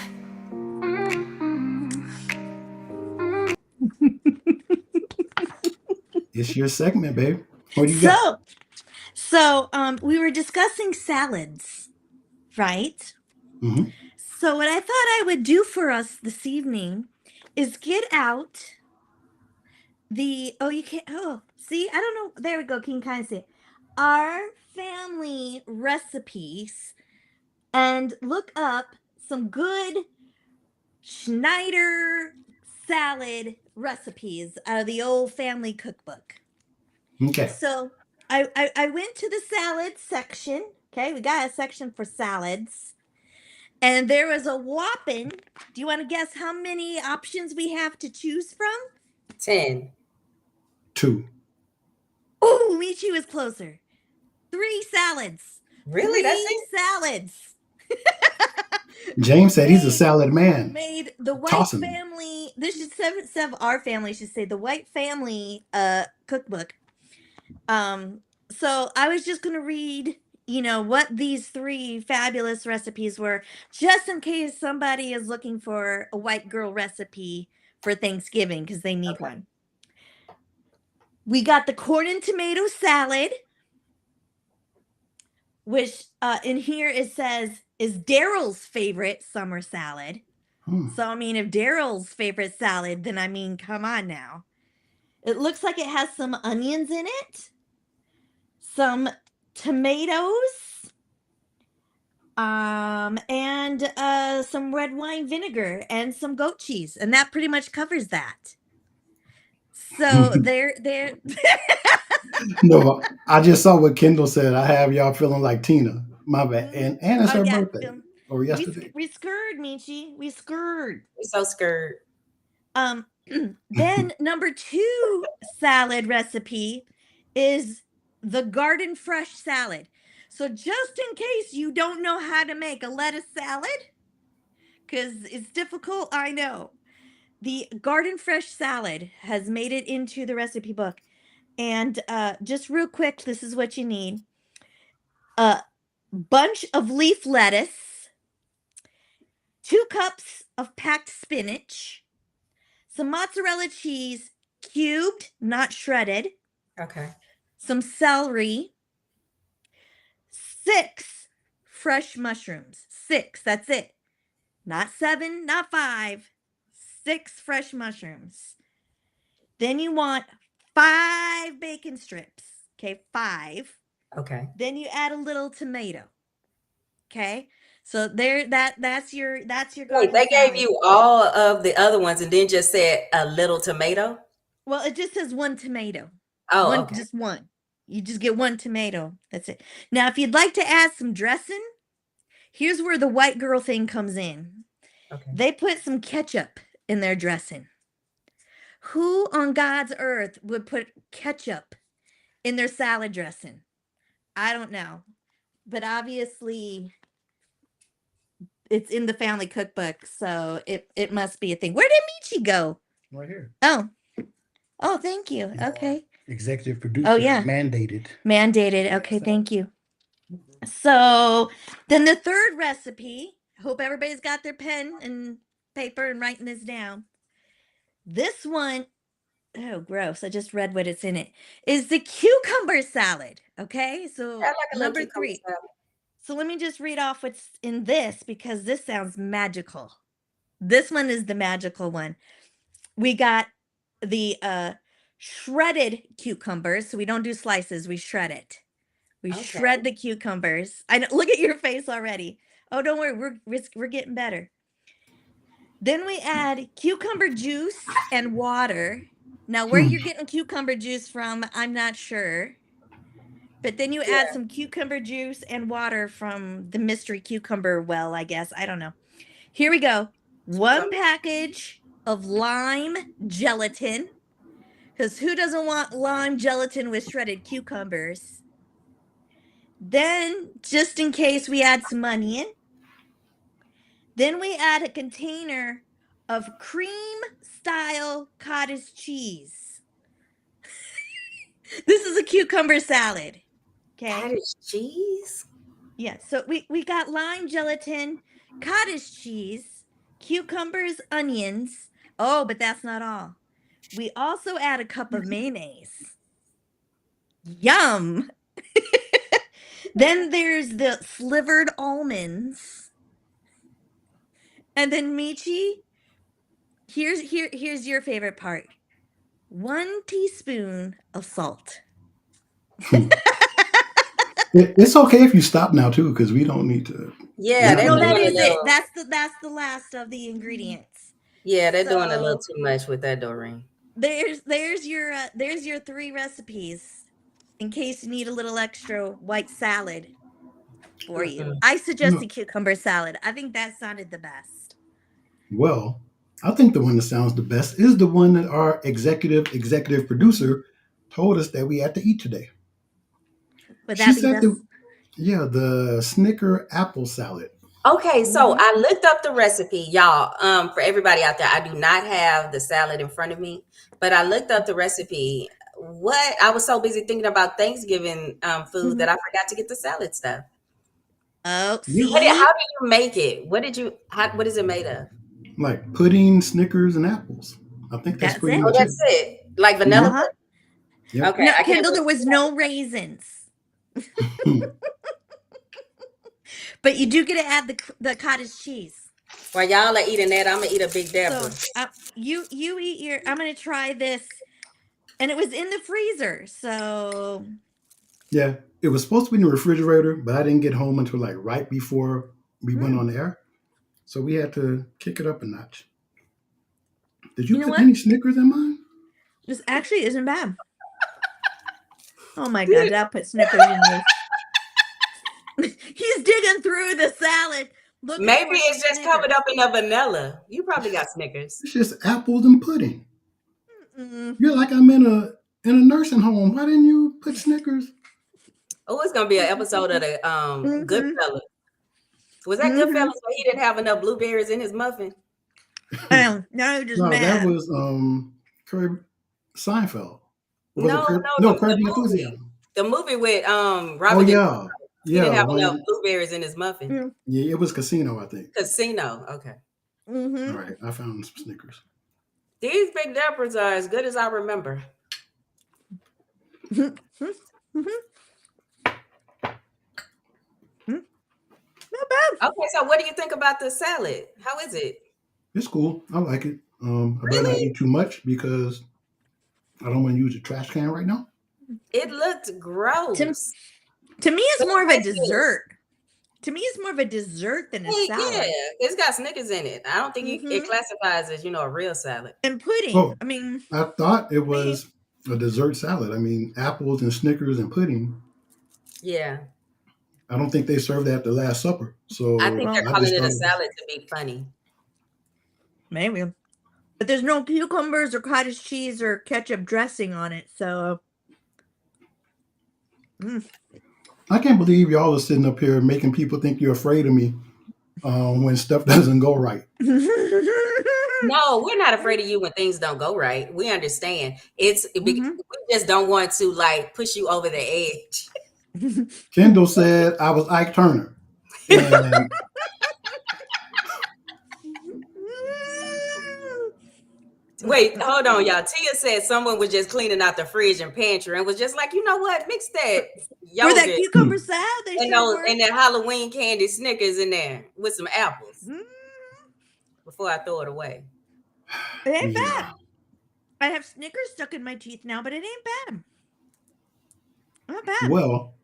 It's your segment, babe. What do you got? So, we were discussing salads, right? Mm-hmm. So what I thought I would do for us this evening is get out see, I don't know. There we go. Can you kind of see it? Our family recipes and look up some good Schneider salad recipes out of the old family cookbook. Okay. So I went to the salad section. Okay, we got a section for salads. And there was a whopping, do you want to guess how many options we have to choose from? 10. 2. Oh, Michi was closer. 3 salads. Really? 3 salads. James said he's a salad man. Made the White Family, this is our family should say, the White Family cookbook. So I was just going to read, what these 3 fabulous recipes were, just in case somebody is looking for a white girl recipe for Thanksgiving, because they need one. We got the corn and tomato salad, which in here it says is Daryl's favorite summer salad. So, I mean, if Daryl's favorite salad, then I mean, come on now. It looks like it has some onions in it, some tomatoes, and some red wine vinegar and some goat cheese, and that pretty much covers that. So they're No, I just saw what Kendall said. I have y'all feeling like Tina. My bad. And it's her birthday. Or yesterday. We scared, Michi. We scared. We're so scared. Then number 2 salad recipe is the garden fresh salad. So just in case you don't know how to make a lettuce salad, because it's difficult, I know. The garden fresh salad has made it into the recipe book. And just real quick, this is what you need. A bunch of leaf lettuce, 2 cups of packed spinach, some mozzarella cheese cubed, not shredded, Okay. some celery, 6 fresh mushrooms. 6, that's it. Not 7, not 5. 6 fresh mushrooms. Then you want 5 bacon strips. Okay, 5. Okay. Then you add a little tomato. Okay? So that's your Wait, garden they gave salad. you all of the other ones and then just said a little tomato? Well, it just says 1 tomato. Oh, okay. Just 1. You just get 1 tomato. That's it. Now, if you'd like to add some dressing, here's where the white girl thing comes in. Okay. They put some ketchup in their dressing. Who on God's earth would put ketchup in their salad dressing? I don't know. But obviously it's in the family cookbook, so it must be a thing. Where did Michi go? Right here. Oh. Oh, thank you. He's our Okay. executive producer. Oh, yeah. Mandated. Mandated. Okay, thank you. So then the third recipe, hope everybody's got their pen and paper and writing this down. This one, oh, gross. I just read what it's in it. Is the cucumber salad. Okay, so I like a little number cucumber 3. salad. So let me just read off what's in this because this sounds magical. This one is the magical one. We got the shredded cucumbers. So we don't do slices, we shred it. We Okay. shred the cucumbers. I know, look at your face already. Oh, don't worry, we're getting better. Then we add cucumber juice and water. Now, where you're getting cucumber juice from, I'm not sure. But then you add some cucumber juice and water from the mystery cucumber well, I guess. I don't know. Here we go. 1 package of lime gelatin. Because who doesn't want lime gelatin with shredded cucumbers? Then, just in case, we add some onion. Then we add a container of cream-style cottage cheese. This is a cucumber salad. Okay. Cottage cheese? Yeah, so we got lime gelatin, cottage cheese, cucumbers, onions. Oh, but that's not all. We also add a cup of mayonnaise. Yum! Then there's the slivered almonds. And then Michi, here's your favorite part. 1 teaspoon of salt. It's okay if you stop now too, because we don't need to. Yeah, they're No, doing that a is it. little. That's the last of the ingredients. Yeah, they're doing a little So too much with that, Dorene. there's your 3 recipes in case you need a little extra white salad for you. I suggest No. the cucumber salad. I think that sounded the best. Well, I think the one that sounds the best is the one that our executive producer told us that we had to eat today. Would She that be said this? the Snicker apple salad. Okay, so Mhm. I looked up the recipe, y'all. For everybody out there, I do not have the salad in front of me, but I looked up the recipe. What I was so busy thinking about Thanksgiving food that I forgot to get the salad stuff. Oh, Yeah. see? How do you make it? What is it made of? Like pudding, Snickers, and apples. I think that's That's pretty it. Oh, much it. that's it. Like vanilla. Uh-huh. Yep. Okay, No, I can't Kendall, there wait. was no raisins. But you do get to add the cottage cheese. While y'all are eating that, I'm gonna eat a Big Deborah. So you eat your. I'm gonna try this, and it was in the freezer. So Yeah, it was supposed to be in the refrigerator, but I didn't get home until like right before we went on air. So we had to kick it up a notch. Did you You know put what? any Snickers in mine? This actually isn't bad. Oh my God! Did I put Snickers in this? He's digging through the salad, looking Maybe for some it's just Snickers. covered up in a vanilla. You probably got Snickers. It's just apples and pudding. You're like, I'm in a nursing home. Why didn't you put Snickers? Oh, it's gonna be an episode of the Goodfellas. Was that Goodfellas where he didn't have enough blueberries in his muffin? Now you're just No, that mad. was Curb Seinfeld. Was it No, Curb? no, No, Curb the Your movie. Enthusiasm. The movie with Oh Robert De Niro. yeah, He didn't yeah. have enough When blueberries in his muffin. yeah, it was Casino, I think. Casino. Okay. All right, I found some Snickers. These Big Dippers are as good as I remember. Not bad. Okay, so what do you think about the salad? How is it? It's cool. I like it. I better not eat too much because I don't want to use a trash can right now. It looked gross. To me, it's But more of a it tastes good. dessert. To me, it's more of a dessert than a salad. Yeah, it's got Snickers in it. I don't think it classifies as, a real salad. And pudding. Oh, I mean, I thought it was a dessert salad. I mean, apples and Snickers and pudding. Yeah. I don't think they served that at the Last Supper. So I think they're I calling just it a thought salad to be funny. maybe. But there's no cucumbers or cottage cheese or ketchup dressing on it. So, I can't believe y'all are sitting up here making people think you're afraid of me when stuff doesn't go right. No, we're not afraid of you when things don't go right. We understand. We just don't want to push you over the edge. Kendall said I was Ike Turner. And Wait, hold on, y'all. Tia said someone was just cleaning out the fridge and pantry and was just like, you know what? Mix that for yogurt that cucumber salad, they and sure were. that Halloween candy Snickers in there with some apples before I throw it away. It ain't yeah. bad. I have Snickers stuck in my teeth now, but it ain't bad. Not bad. Well,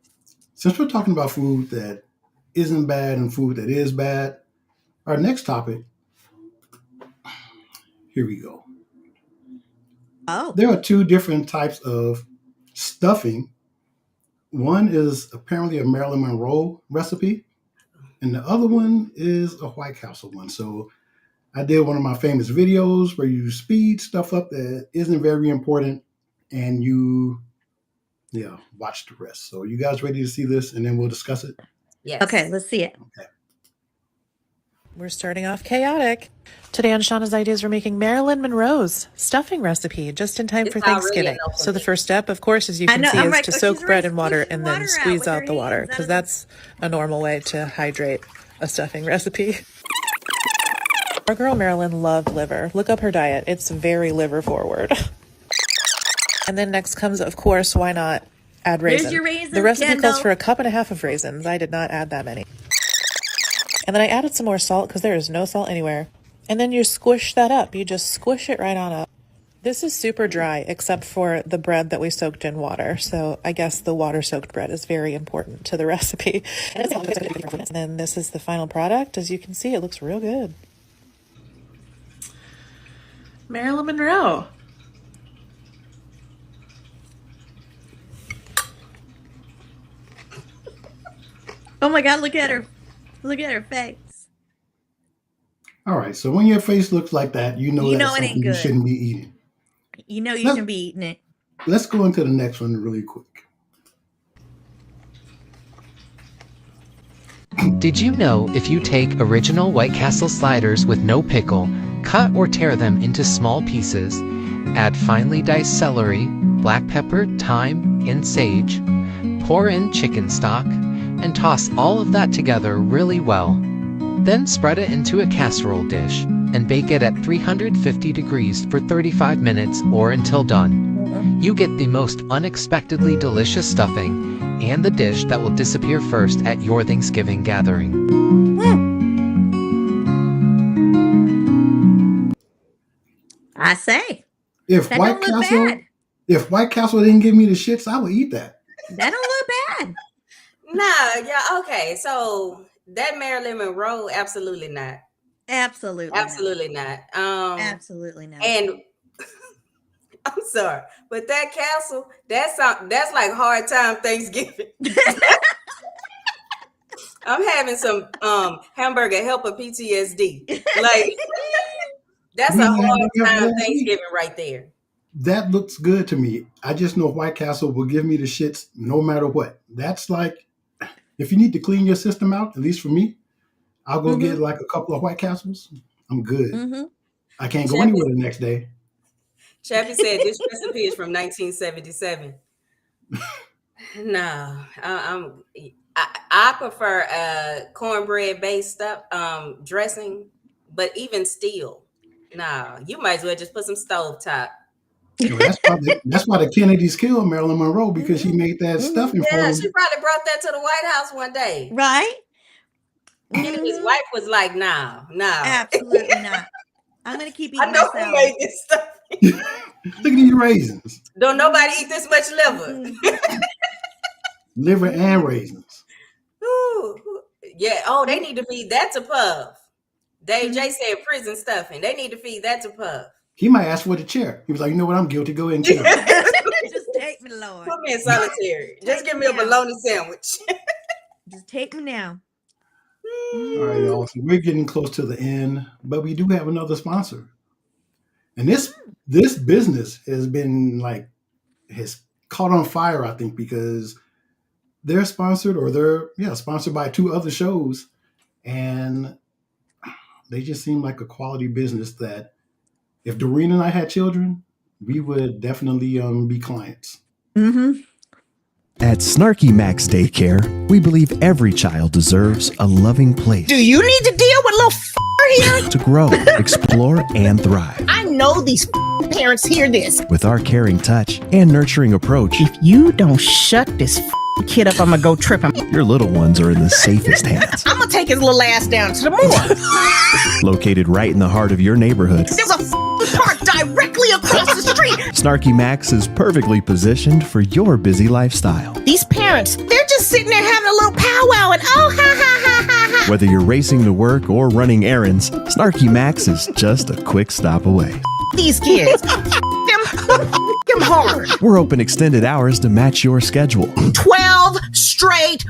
since we're talking about food that isn't bad and food that is bad, our next topic, here we go. Oh. There are two different types of stuffing. One is apparently a Marilyn Monroe recipe, and the other one is a White Castle one. So I did one of my famous videos where you speed stuff up that isn't very important and you watch the rest. So you guys ready to see this and then we'll discuss it? Yes. Okay, let's see it. Okay. We're starting off chaotic. Today on Shauna's Ideas, we're making Marilyn Monroe's stuffing recipe just in time It's for not really Thanksgiving. enough So of the it. first step, of course, as you I can know, see, I'm is like, to she's soak already bread in water squeezing and then water out squeeze with out her the water, hands. because that's a normal way to hydrate a stuffing recipe. Our girl Marilyn loved liver. Look up her diet. It's very liver forward. And then next comes, of course, why not add There's raisins? your raisins, The recipe Kendall. calls for a cup and a half of raisins. I did not add that many. And then I added some more salt because there is no salt anywhere. And then you squish that up. You just squish it right on up. This is super dry except for the bread that we soaked in water. So I guess the water-soaked bread is very important to the recipe. And then this is the final product. As you can see, it looks real good. Marilyn Monroe. Oh my God, look at her. Look at her face. All right. So when your face looks like that, you know You that's know it ain't something you good. shouldn't be eating. You know you Let's- shouldn't be eating it. Let's go into the next one really quick. Did you know if you take original White Castle sliders with no pickle, cut or tear them into small pieces, add finely diced celery, black pepper, thyme, and sage, pour in chicken stock, and toss all of that together really well. Then spread it into a casserole dish and bake it at 350 degrees for 35 minutes or until done. You get the most unexpectedly delicious stuffing and the dish that will disappear first at your Thanksgiving gathering. I say. If That White don't look Castle, bad. if White Castle didn't give me the shits, I would eat that. That don't look bad. Nah, yeah, okay. So that Marilyn Monroe, absolutely not. Absolutely. Absolutely not. Absolutely not. And I'm sorry, but that castle, that's like hard time Thanksgiving. I'm having some hamburger helper PTSD. Like that's We a had hard hamburger time last week. Thanksgiving right there. That looks good to me. I just know White Castle will give me the shits no matter what. That's like, if you need to clean your system out, at least for me, I'll go get Mm-hmm. like a couple of White Castles. I'm good. Mm-hmm. I can't go Chappie, anywhere the next day. Chappie said this recipe is from 1977. No, I prefer cornbread based stuff dressing, but even still, no, you might as well just put some stovetop. You know, that's why the Kennedys killed Marilyn Monroe because she made that Mm-hmm. stuffing for Yeah, them. she probably brought that to the White House one day. Right? Kennedy's Mm-hmm. wife was like, "No, no, Absolutely not. I'm gonna keep I eating my know who salad. made this stuff. Look at these raisins, Don't nobody eat this much liver." Mm-hmm. liver and raisins. Ooh, yeah. Oh, they need to feed that to Puff. Dave J Mm-hmm. said prison stuffing. They need to feed that to Puff. He might ask for the chair. He was like, you know what? I'm guilty. Go ahead and kill me. Just take me, Lord. Put me in solitary. Just Take give me me a now. bologna sandwich. Just take me now. All right, y'all. So we're getting close to the end, but we do have another sponsor. And this business has been like has caught on fire, I think, because they're sponsored or they're sponsored by two other shows, and they just seem like a quality business that if Doreen and I had children, we would definitely be clients. Mm-hmm. At Snarky Max Daycare, we believe every child deserves a loving place Do you need to deal with little here? to grow, explore, and thrive. I know these parents hear this. With our caring touch and nurturing approach, If you don't shut this kid up, I'm gonna go trip him. your little ones are in the safest hands. I'm gonna take his little ass down to the moor. Located right in the heart of your neighborhood, There's a park directly across the street. Snarky Max is perfectly positioned for your busy lifestyle. These parents, they're just sitting there having a little powwow and oh, ha, ha, ha, ha, ha. Whether you're racing to work or running errands, Snarky Max is just a quick stop away. These kids, them hard. We're open extended hours to match your schedule 12 straight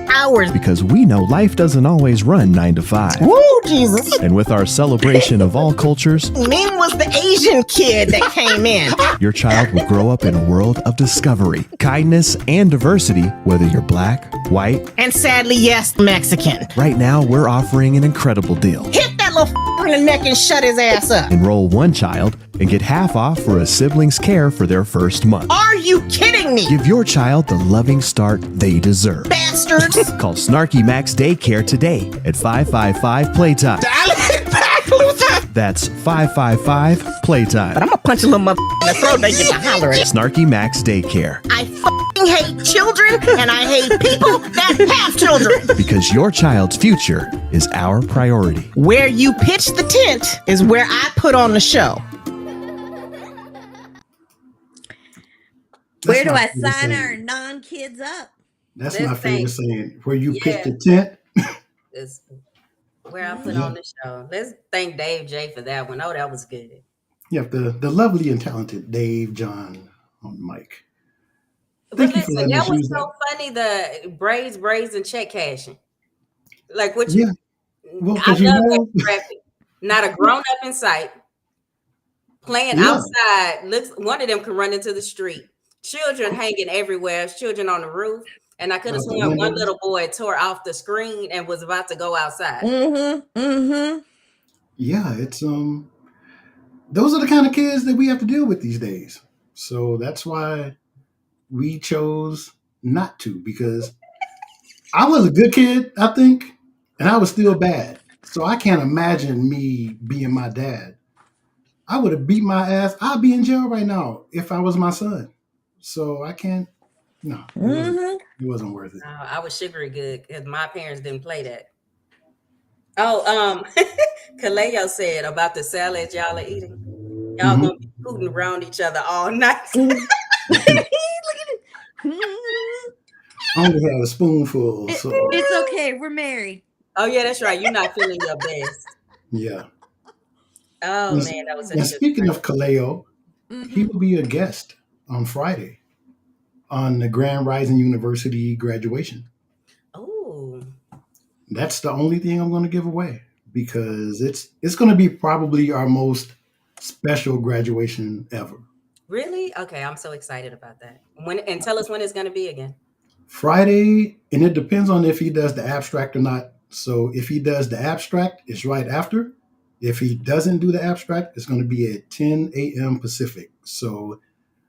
hours. because we know life doesn't always run 9 to 5. Woo, Jesus. And with our celebration of all cultures, Ming was the Asian kid that came in. your child will grow up in a world of discovery, kindness, and diversity, whether you're black, white. And sadly, yes, Mexican. Right now, we're offering an incredible deal. Hit that little in the neck and shut his ass up. Enroll one child and get half off for a sibling's care for their first month. Are you kidding me? Give your child the loving start they deserve. Bastards. Call Snarky Max Daycare today at 555 Playtime. Dial it back, Luther. That's 555 Playtime. But I'm gonna punch a little mother in the throat. They get to hollering. Snarky Max Daycare. I hate children and I hate people that have children. Because your child's future is our priority. Where you pitch the tent is where I put on the show. Where do my I favorite sign saying. our non-kids up? That's This my favorite thing. saying. Where you pitch Yeah. the tent. Is where I put on the show. Let's thank Dave J for that one. Oh, that was good. You have the lovely and talented Dave John on the mic. But Thank you for listen, letting us that was use so that. funny. The braids, and check cashing. Like what you? Yeah. Well, I 'cause love you that know, graphic. Not a grown up in sight. Playing Yeah. outside. Looks. One of them can run into the street. Children hanging everywhere. Children on the roof. And I could have Out the sworn one windows. little boy tore off the screen and was about to go outside. Mm-hmm. Mm-hmm. Yeah, it's those are the kind of kids that we have to deal with these days. So that's why we chose not to, because I was a good kid, I think, and I was still bad. So I can't imagine me being my dad. I would have beat my ass. I'd be in jail right now if I was my son. So I can't. No, it wasn't worth it. I was sugary good because my parents didn't play that. Oh, Kaleo said about the salad y'all are eating. Y'all Mhm. gonna be hooting around each other all night. Look at it. I only had a spoonful. So It's okay. We're married. Oh yeah, that's right. You're not feeling your best. yeah. Oh And, man, that was and such a speaking of Kaleo, he Mhm. will be a guest on Friday on the Grand Rising University graduation. Oh, That's the only thing I'm going to give away because it's going to be probably our most special graduation ever. Really? Okay, I'm so excited about that. When and tell us when it's going to be again. Friday, and it depends on if he does the abstract or not. So if he does the abstract, it's right after. If he doesn't do the abstract, it's going to be at 10 a.m. Pacific. So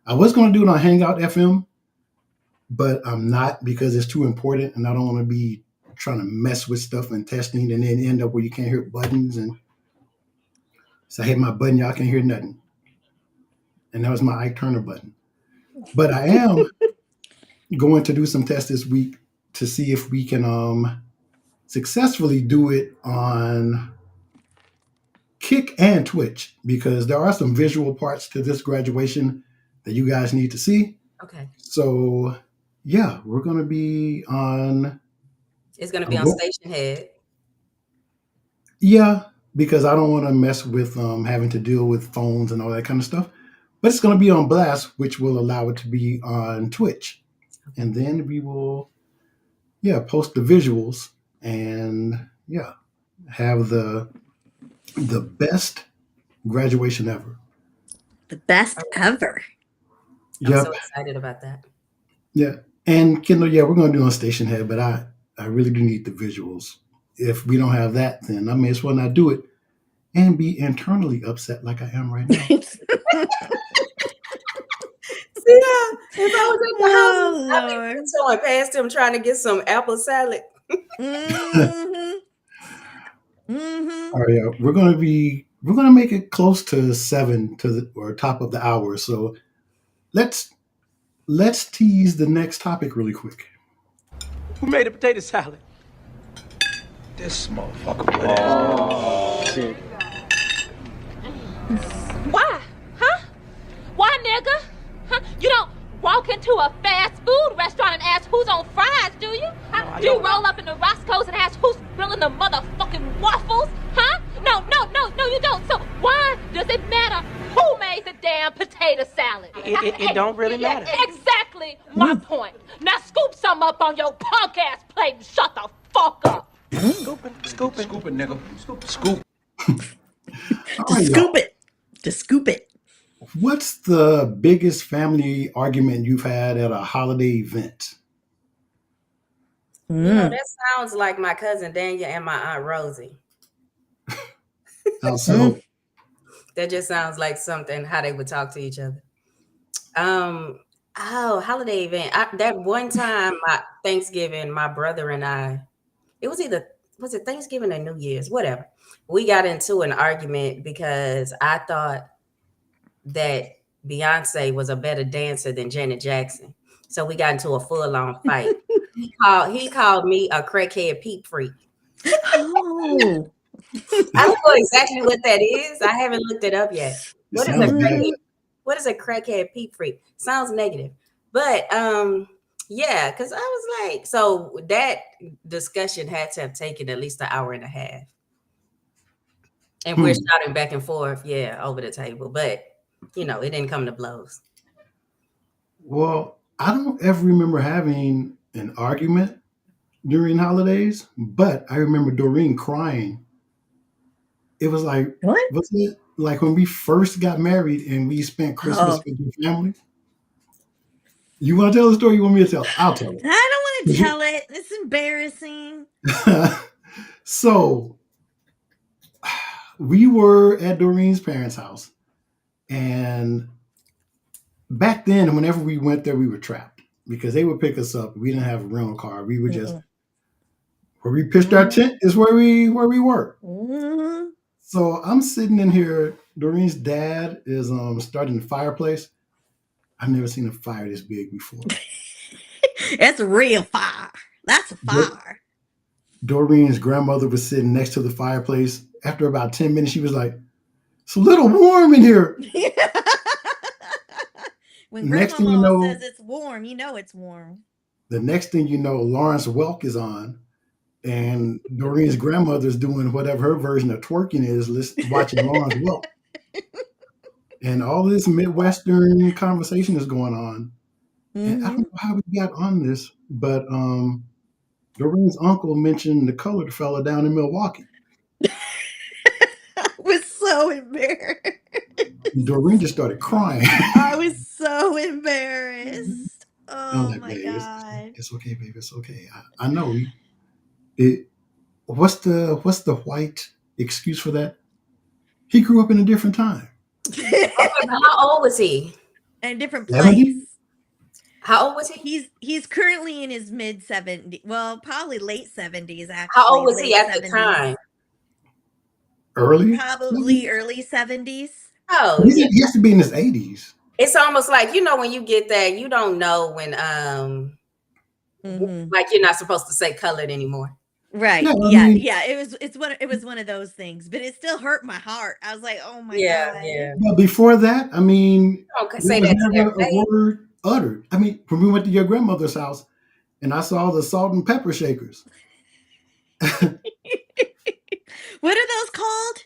I was going to do it on Hangout FM, but I'm not because it's too important and I don't want to be trying to mess with stuff and testing and then end up where you can't hear buttons. And so I hit my button, y'all can't hear nothing. And that was my Ike Turner button. But I am going to do some tests this week to see if we can successfully do it on Kick and Twitch because there are some visual parts to this graduation that you guys need to see. Okay. So yeah, we're going to be on. It's going to be on Station Head. Yeah, because I don't want to mess with having to deal with phones and all that kind of stuff. But it's going to be on Blast, which will allow it to be on Twitch. And then we will, post the visuals and, have the best graduation ever. The best ever. I'm so excited about that. Yeah. And Kendall, we're going to do it on Station Head, but I really do need the visuals. If we don't have that, then I may as well not do it and be internally upset like I am right now. If I was at the house, I'd be going past him trying to get some apple salad. Mm-hmm. All right, we're gonna make it close to 7 or top of the hour. So let's tease the next topic really quick. Who made a potato salad? This motherfucker. Oh, shit. Why? Huh? Why, nigga? Huh? You don't walk into a fast food restaurant and ask who's on fries, do you? Huh? No, do you roll up in the Roscoe's and ask who's grilling the motherfucking waffles? Huh? No, you don't. So why does it matter who made the damn potato salad? It don't really matter. Exactly my point. Now scoop some up on your punk ass plate and shut the fuck up. Scooping, nigga. Scoop. Just scoop it. What's the biggest family argument you've had at a holiday event? You know, that sounds like my cousin Daniel and my Aunt Rosie. How so? That just sounds like something, how they would talk to each other. Holiday event. That one time, Thanksgiving, my brother and I, was it Thanksgiving or New Year's? Whatever. We got into an argument because I thought that Beyonce was a better dancer than Janet Jackson. So we got into a full-on fight. He called me a crackhead peep freak. Oh. I don't know exactly what that is. I haven't looked it up yet. What is a crackhead peep freak? Sounds negative. But because I was like, so that discussion had to have taken at least an hour and a half. And we're shouting back and forth, over the table. But it didn't come to blows. Well, I don't ever remember having an argument during holidays, but I remember Dorene crying. It was like, what? Was it like when we first got married and we spent Christmas with your family? You want to tell the story? You want me to tell? I'll tell it. I don't want to tell it. It's embarrassing. So we were at Dorene's parents' house. And back then, whenever we went there, we were trapped because they would pick us up. We didn't have a rental car. We were just where we pitched our tent is where we were. Mm-hmm. So I'm sitting in here. Dorene's dad is starting the fireplace. I've never seen a fire this big before. It's a real fire. That's a fire. Dorene's grandmother was sitting next to the fireplace. After about 10 minutes, she was like, "It's a little warm in here." When grandma says it's warm, you know it's warm. The next thing you know, Lawrence Welk is on, and Dorene's grandmother's doing whatever her version of twerking is, watching Lawrence Welk. And all this Midwestern conversation is going on. And I don't know how we got on this, but Dorene's uncle mentioned the colored fella down in Milwaukee. I was so embarrassed. Dorene just started crying. I was so embarrassed. I'm Oh like, my babe, god. it's okay, baby, it's okay. I know. It. What's the white excuse for that? He grew up in a different time. Okay, but how old was he? In a different 70? place. How old was he? He's currently in his mid 70s. Well, probably late 70s actually. How old was he late at the 70s. time? Early? Probably early 70s. Oh, yeah. He has to be in his 80s. It's almost like, you know, when you get that, you don't know when like you're not supposed to say colored anymore. Right. Yeah, I Yeah. mean- Yeah. It was one of those things, but it still hurt my heart. I was like, oh my Yeah, god. yeah. But before that, I mean, Don't there say was that to never their a face. word uttered. I mean, when we went to your grandmother's house and I saw the salt and pepper shakers. What are those called?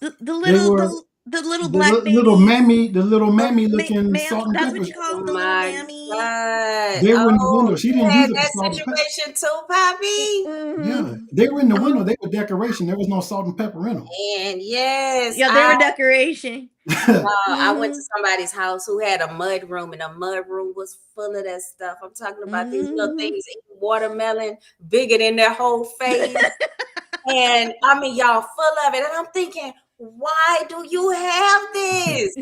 The They little were the little the black little babies. mammy, the little mammy looking Mammy, salt and that's pepper. what you call Oh them, the little my mammy. God. They were in the Oh, window. She you didn't had use it for that salt and pepper. situation too, Poppy. Yeah, they were in the window. They were decoration. There was no salt and pepper in them. And yes, Yeah, they were decoration. I went to somebody's house who had a mud room, and the mud room was full of that stuff. I'm talking about these little things eating watermelon bigger than their whole face. And I mean, y'all full of it. And I'm thinking, why do you have this?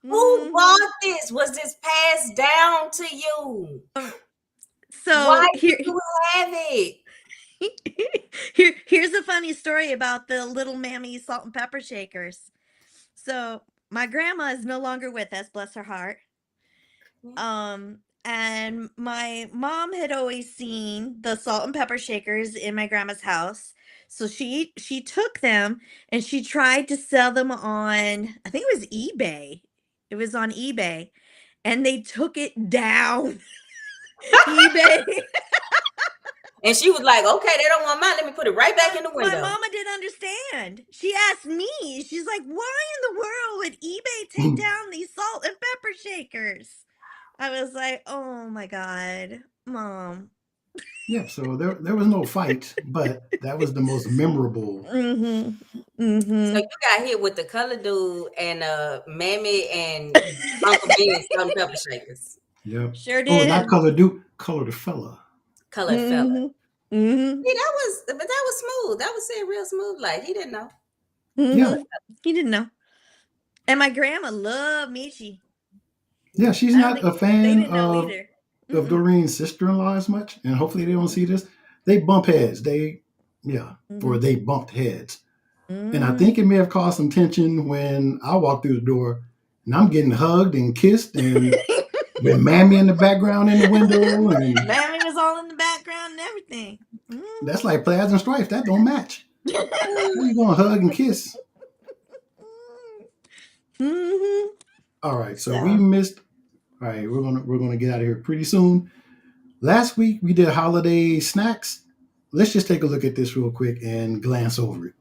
Who bought this? Was this passed down to you? So why do you have it? Here's a funny story about the little mammy salt and pepper shakers. So my grandma is no longer with us, bless her heart. And my mom had always seen the salt and pepper shakers in my grandma's house. So she took them and she tried to sell them on, I think it was eBay. It was on eBay. And they took it down. eBay. And she was like, okay, they don't want mine. Let me put it right back in the window. My mama didn't understand. She asked me, she's like, why in the world would eBay take down these salt and pepper shakers? I was like, oh my God, Mom. Yeah, so there was no fight, but that was the most memorable. So you got hit with the color dude and Mammy and Uncle Ben salt and pepper shakers. Yep. Sure Oh, did. not color dude, colored fella. Colored fella. Mm-hmm. See, that was smooth. That was said real smooth. Like he didn't know. Yeah. He didn't know. And my grandma loved Michi. Yeah, she's not a fan of Dorene's sister-in-law as much, and hopefully they don't see this. They bump heads. They bumped heads. And I think it may have caused some tension when I walked through the door and I'm getting hugged and kissed and with Mammy in the background in the window. And Mammy was all in the background and everything. that's like Plaids and Stripes. That don't match. How you gonna hug and kiss? All right, so we missed. All right, we're gonna get out of here pretty soon. Last week we did holiday snacks. Let's just take a look at this real quick and glance over it.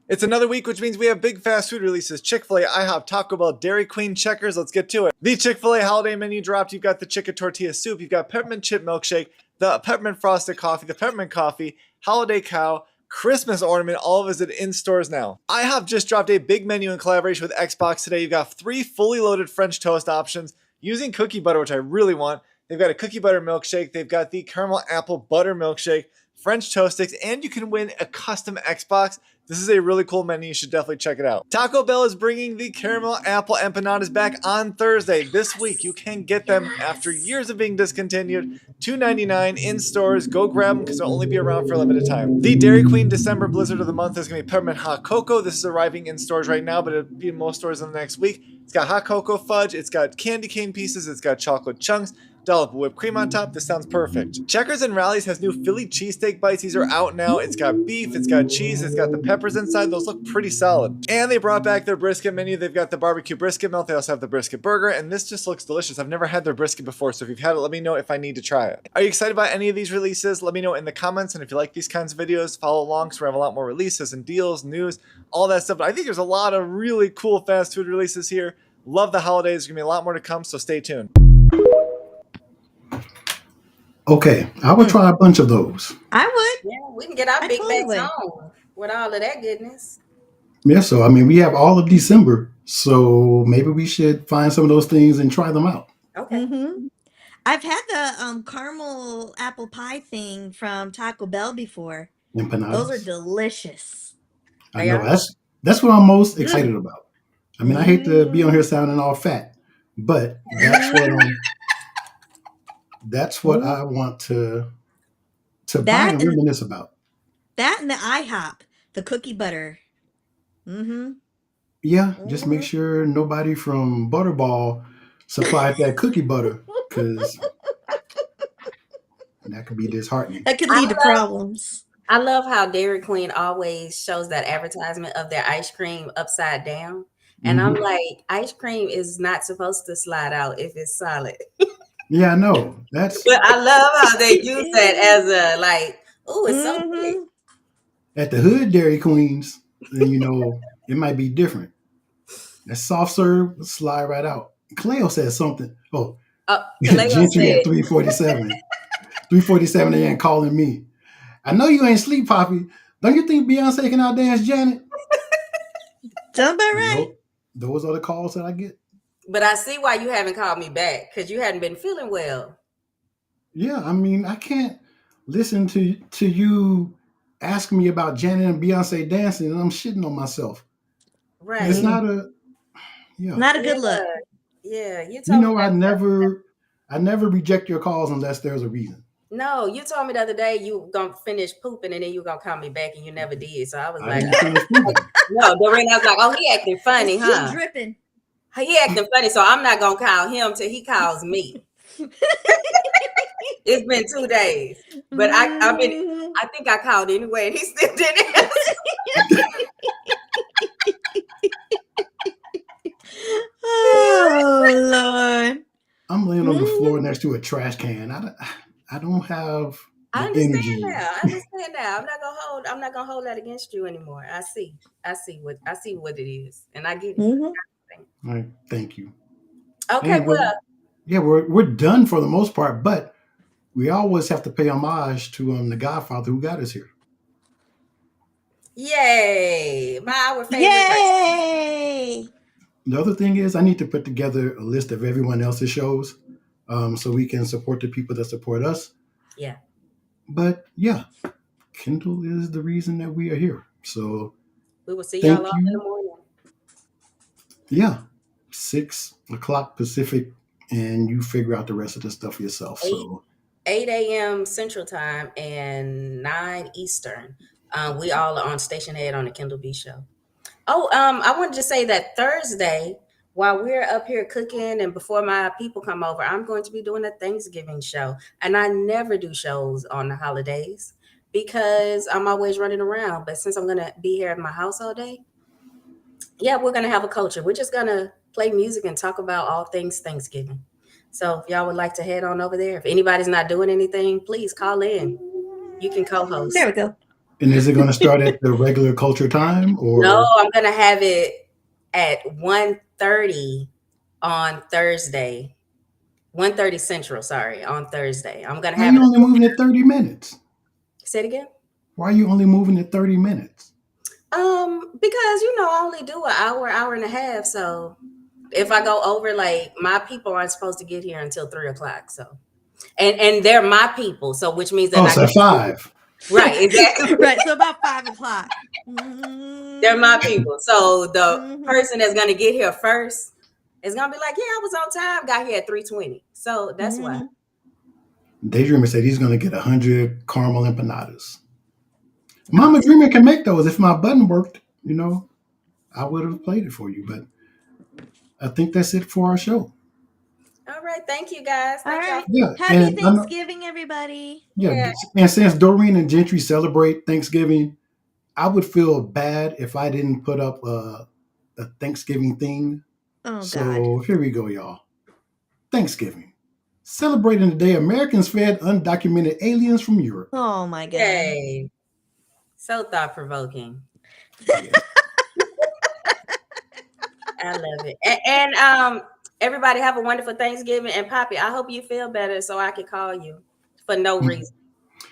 It's another week, which means we have big fast food releases. Chick-fil-A, IHOP, Taco Bell, Dairy Queen, Checkers. Let's get to it. The Chick-fil-A holiday menu dropped. You've got the chicken tortilla soup. You've got peppermint chip milkshake, the peppermint frosted coffee, the peppermint coffee, holiday cow, Christmas ornament. All of it in stores now. IHOP just dropped a big menu in collaboration with Xbox today. You've got 3 fully loaded French toast options using cookie butter, which I really want. They've got a cookie butter milkshake. They've got the caramel apple butter milkshake, French toast sticks, and you can win a custom Xbox. This is a really cool menu. You should definitely check it out. Taco Bell is bringing the caramel apple empanadas back on Thursday. This week, you can get them after years of being discontinued. $2.99 in stores. Go grab them because they'll only be around for a limited time. The Dairy Queen December Blizzard of the Month is going to be peppermint hot cocoa. This is arriving in stores right now, but it'll be in most stores in the next week. It's got hot cocoa fudge. It's got candy cane pieces. It's got chocolate chunks. Dollop of whipped cream on top. This sounds perfect. Checkers and Rallies has new Philly cheesesteak bites. These are out now. It's got beef, it's got cheese, it's got the peppers inside. Those look pretty solid. And they brought back their brisket menu. They've got the barbecue brisket melt. They also have the brisket burger, and this just looks delicious. I've never had their brisket before, so if you've had it, let me know if I need to try it. Are you excited about any of these releases? Let me know in the comments, and if you like these kinds of videos, follow along because we have a lot more releases and deals, news, all that stuff. But I think there's a lot of really cool fast food releases here. Love the holidays. There's going to be a lot more to come, so stay tuned. Okay, I would try a bunch of those. I would. Yeah, we can get our big bags home with all of that goodness. Yeah, so I mean, we have all of December So maybe we should find some of those things and try them out. Okay. I've had the caramel apple pie thing from Taco Bell before. Those are Empanadas. delicious. I They know are. that's what I'm most Mm. excited about. I mean, I hate to be on here sounding all fat, but that's what I want to buy That and and reminisce about. that and the IHOP, the cookie butter. Mm-hmm. Yeah, just make sure nobody from Butterball supplied that cookie butter, because that could be disheartening. That could I lead to love problems. I love how Dairy Queen always shows that advertisement of their ice cream upside down. And I'm Hmm. like, ice cream is not supposed to slide out if it's solid. Yeah, I know. That's But I love how they use that Yeah. as a like, oh, it's so big. Mm-hmm. at the hood Dairy Queens, then it might be different. That soft serve will slide right out. Cleo said something. Oh, Kaleo Gentry said, at 347. 347 a.m. calling me. I know you ain't sleep, Poppy. Don't you think Beyonce can outdance Janet? Sound about right. Nope. Those are the calls that I get. but I see why you haven't called me back because you hadn't been feeling well. Yeah, I mean, I can't listen to you ask me about Janet and Beyonce dancing, and I'm shitting on myself. It's Right. not a yeah. Not a good look. Yeah. Yeah. You You told me know, that. I never reject your calls unless there's a reason. No, you told me the other day you gonna finish pooping and then you gonna call me back and you never did. So I was I like, didn't finish pooping. no, Dorene, I was like, oh, he acting funny, It's still huh? dripping. He acting funny, so I'm not gonna call him till he calls me. It's been 2 days, but Mhm. I think I called anyway, and he still didn't answer. Oh Lord. I'm laying on the floor Mhm. next to a trash can. I don't have I the understand energy. now. I understand now. I'm not gonna hold that against you anymore. I see what it is, and I get it. Mhm. All right, thank you. Okay, Hey, well, yeah, we're done for the most part, but we always have to pay homage to the Godfather who got us here. yay! Our favorite person. Yay! The other thing is, I need to put together a list of everyone else's shows, so we can support the people that support us. Yeah. But yeah, Kindle is the reason that we are here. So We will see y'all thank all in the you. morning. Yeah, 6 o'clock Pacific, and you figure out the rest of the stuff yourself. 8 So 8 a.m. Central Time and 9 Eastern. We all are on Station Head on the Kindle B Show. Oh, I wanted to say that Thursday, while we're up here cooking and before my people come over, I'm going to be doing a Thanksgiving show. And I never do shows on the holidays because I'm always running around. But since I'm going to be here at my house all day, yeah, we're going to have a culture. We're just going to play music and talk about all things Thanksgiving. So if y'all would like to head on over there, if anybody's not doing anything, please call in. You can co-host. There we go. and is it going to start at the regular culture time No, or? I'm gonna have it at 1:30 on Thursday. 1:30 Central, sorry, on Thursday. I'm gonna Why are have you it. only moving it 30 minutes? Say it again. Why are you only moving it 30 minutes? Because I only do an hour, hour and a half. So if I go over, like my people aren't supposed to get here until 3 o'clock. So and they're my people, so which means they're Oh, not so gonna 5. right, exactly. Right, so about 5 o'clock. They're my people. So the Mhm. person that's gonna get here first is gonna be like, yeah, I was on time, got here at 3:20. So that's why. Mhm. Daydreamer said he's going to get 100 caramel empanadas. Mama Dreamer can make those. If my button worked, I would have played it for you. But I think that's it for our show. All right, thank you guys. All Thank y'all. right. Yeah, Happy and I know, Thanksgiving, everybody. yeah, Yeah. and since Doreen and Gentry celebrate Thanksgiving, I would feel bad if I didn't put up a Thanksgiving thing. Oh God. So here we go, y'all. Thanksgiving. Celebrating the day Americans fed undocumented aliens from Europe. Oh my God. Yay. So thought provoking. Yeah. I love it. And everybody have a wonderful Thanksgiving. And Poppy, I hope you feel better so I can call you for no reason.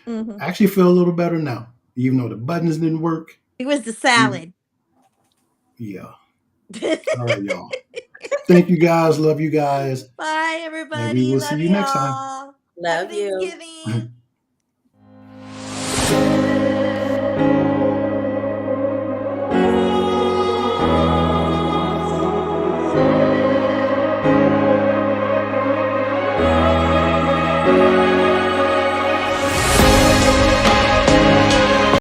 Mhm. I actually feel a little better now, even though the buttons didn't work. It was the salad. Yeah. All right, y'all. Thank you guys. Love you guys. Bye, And we everybody. will see Love you next time. y'all. Love Happy you. Thanksgiving.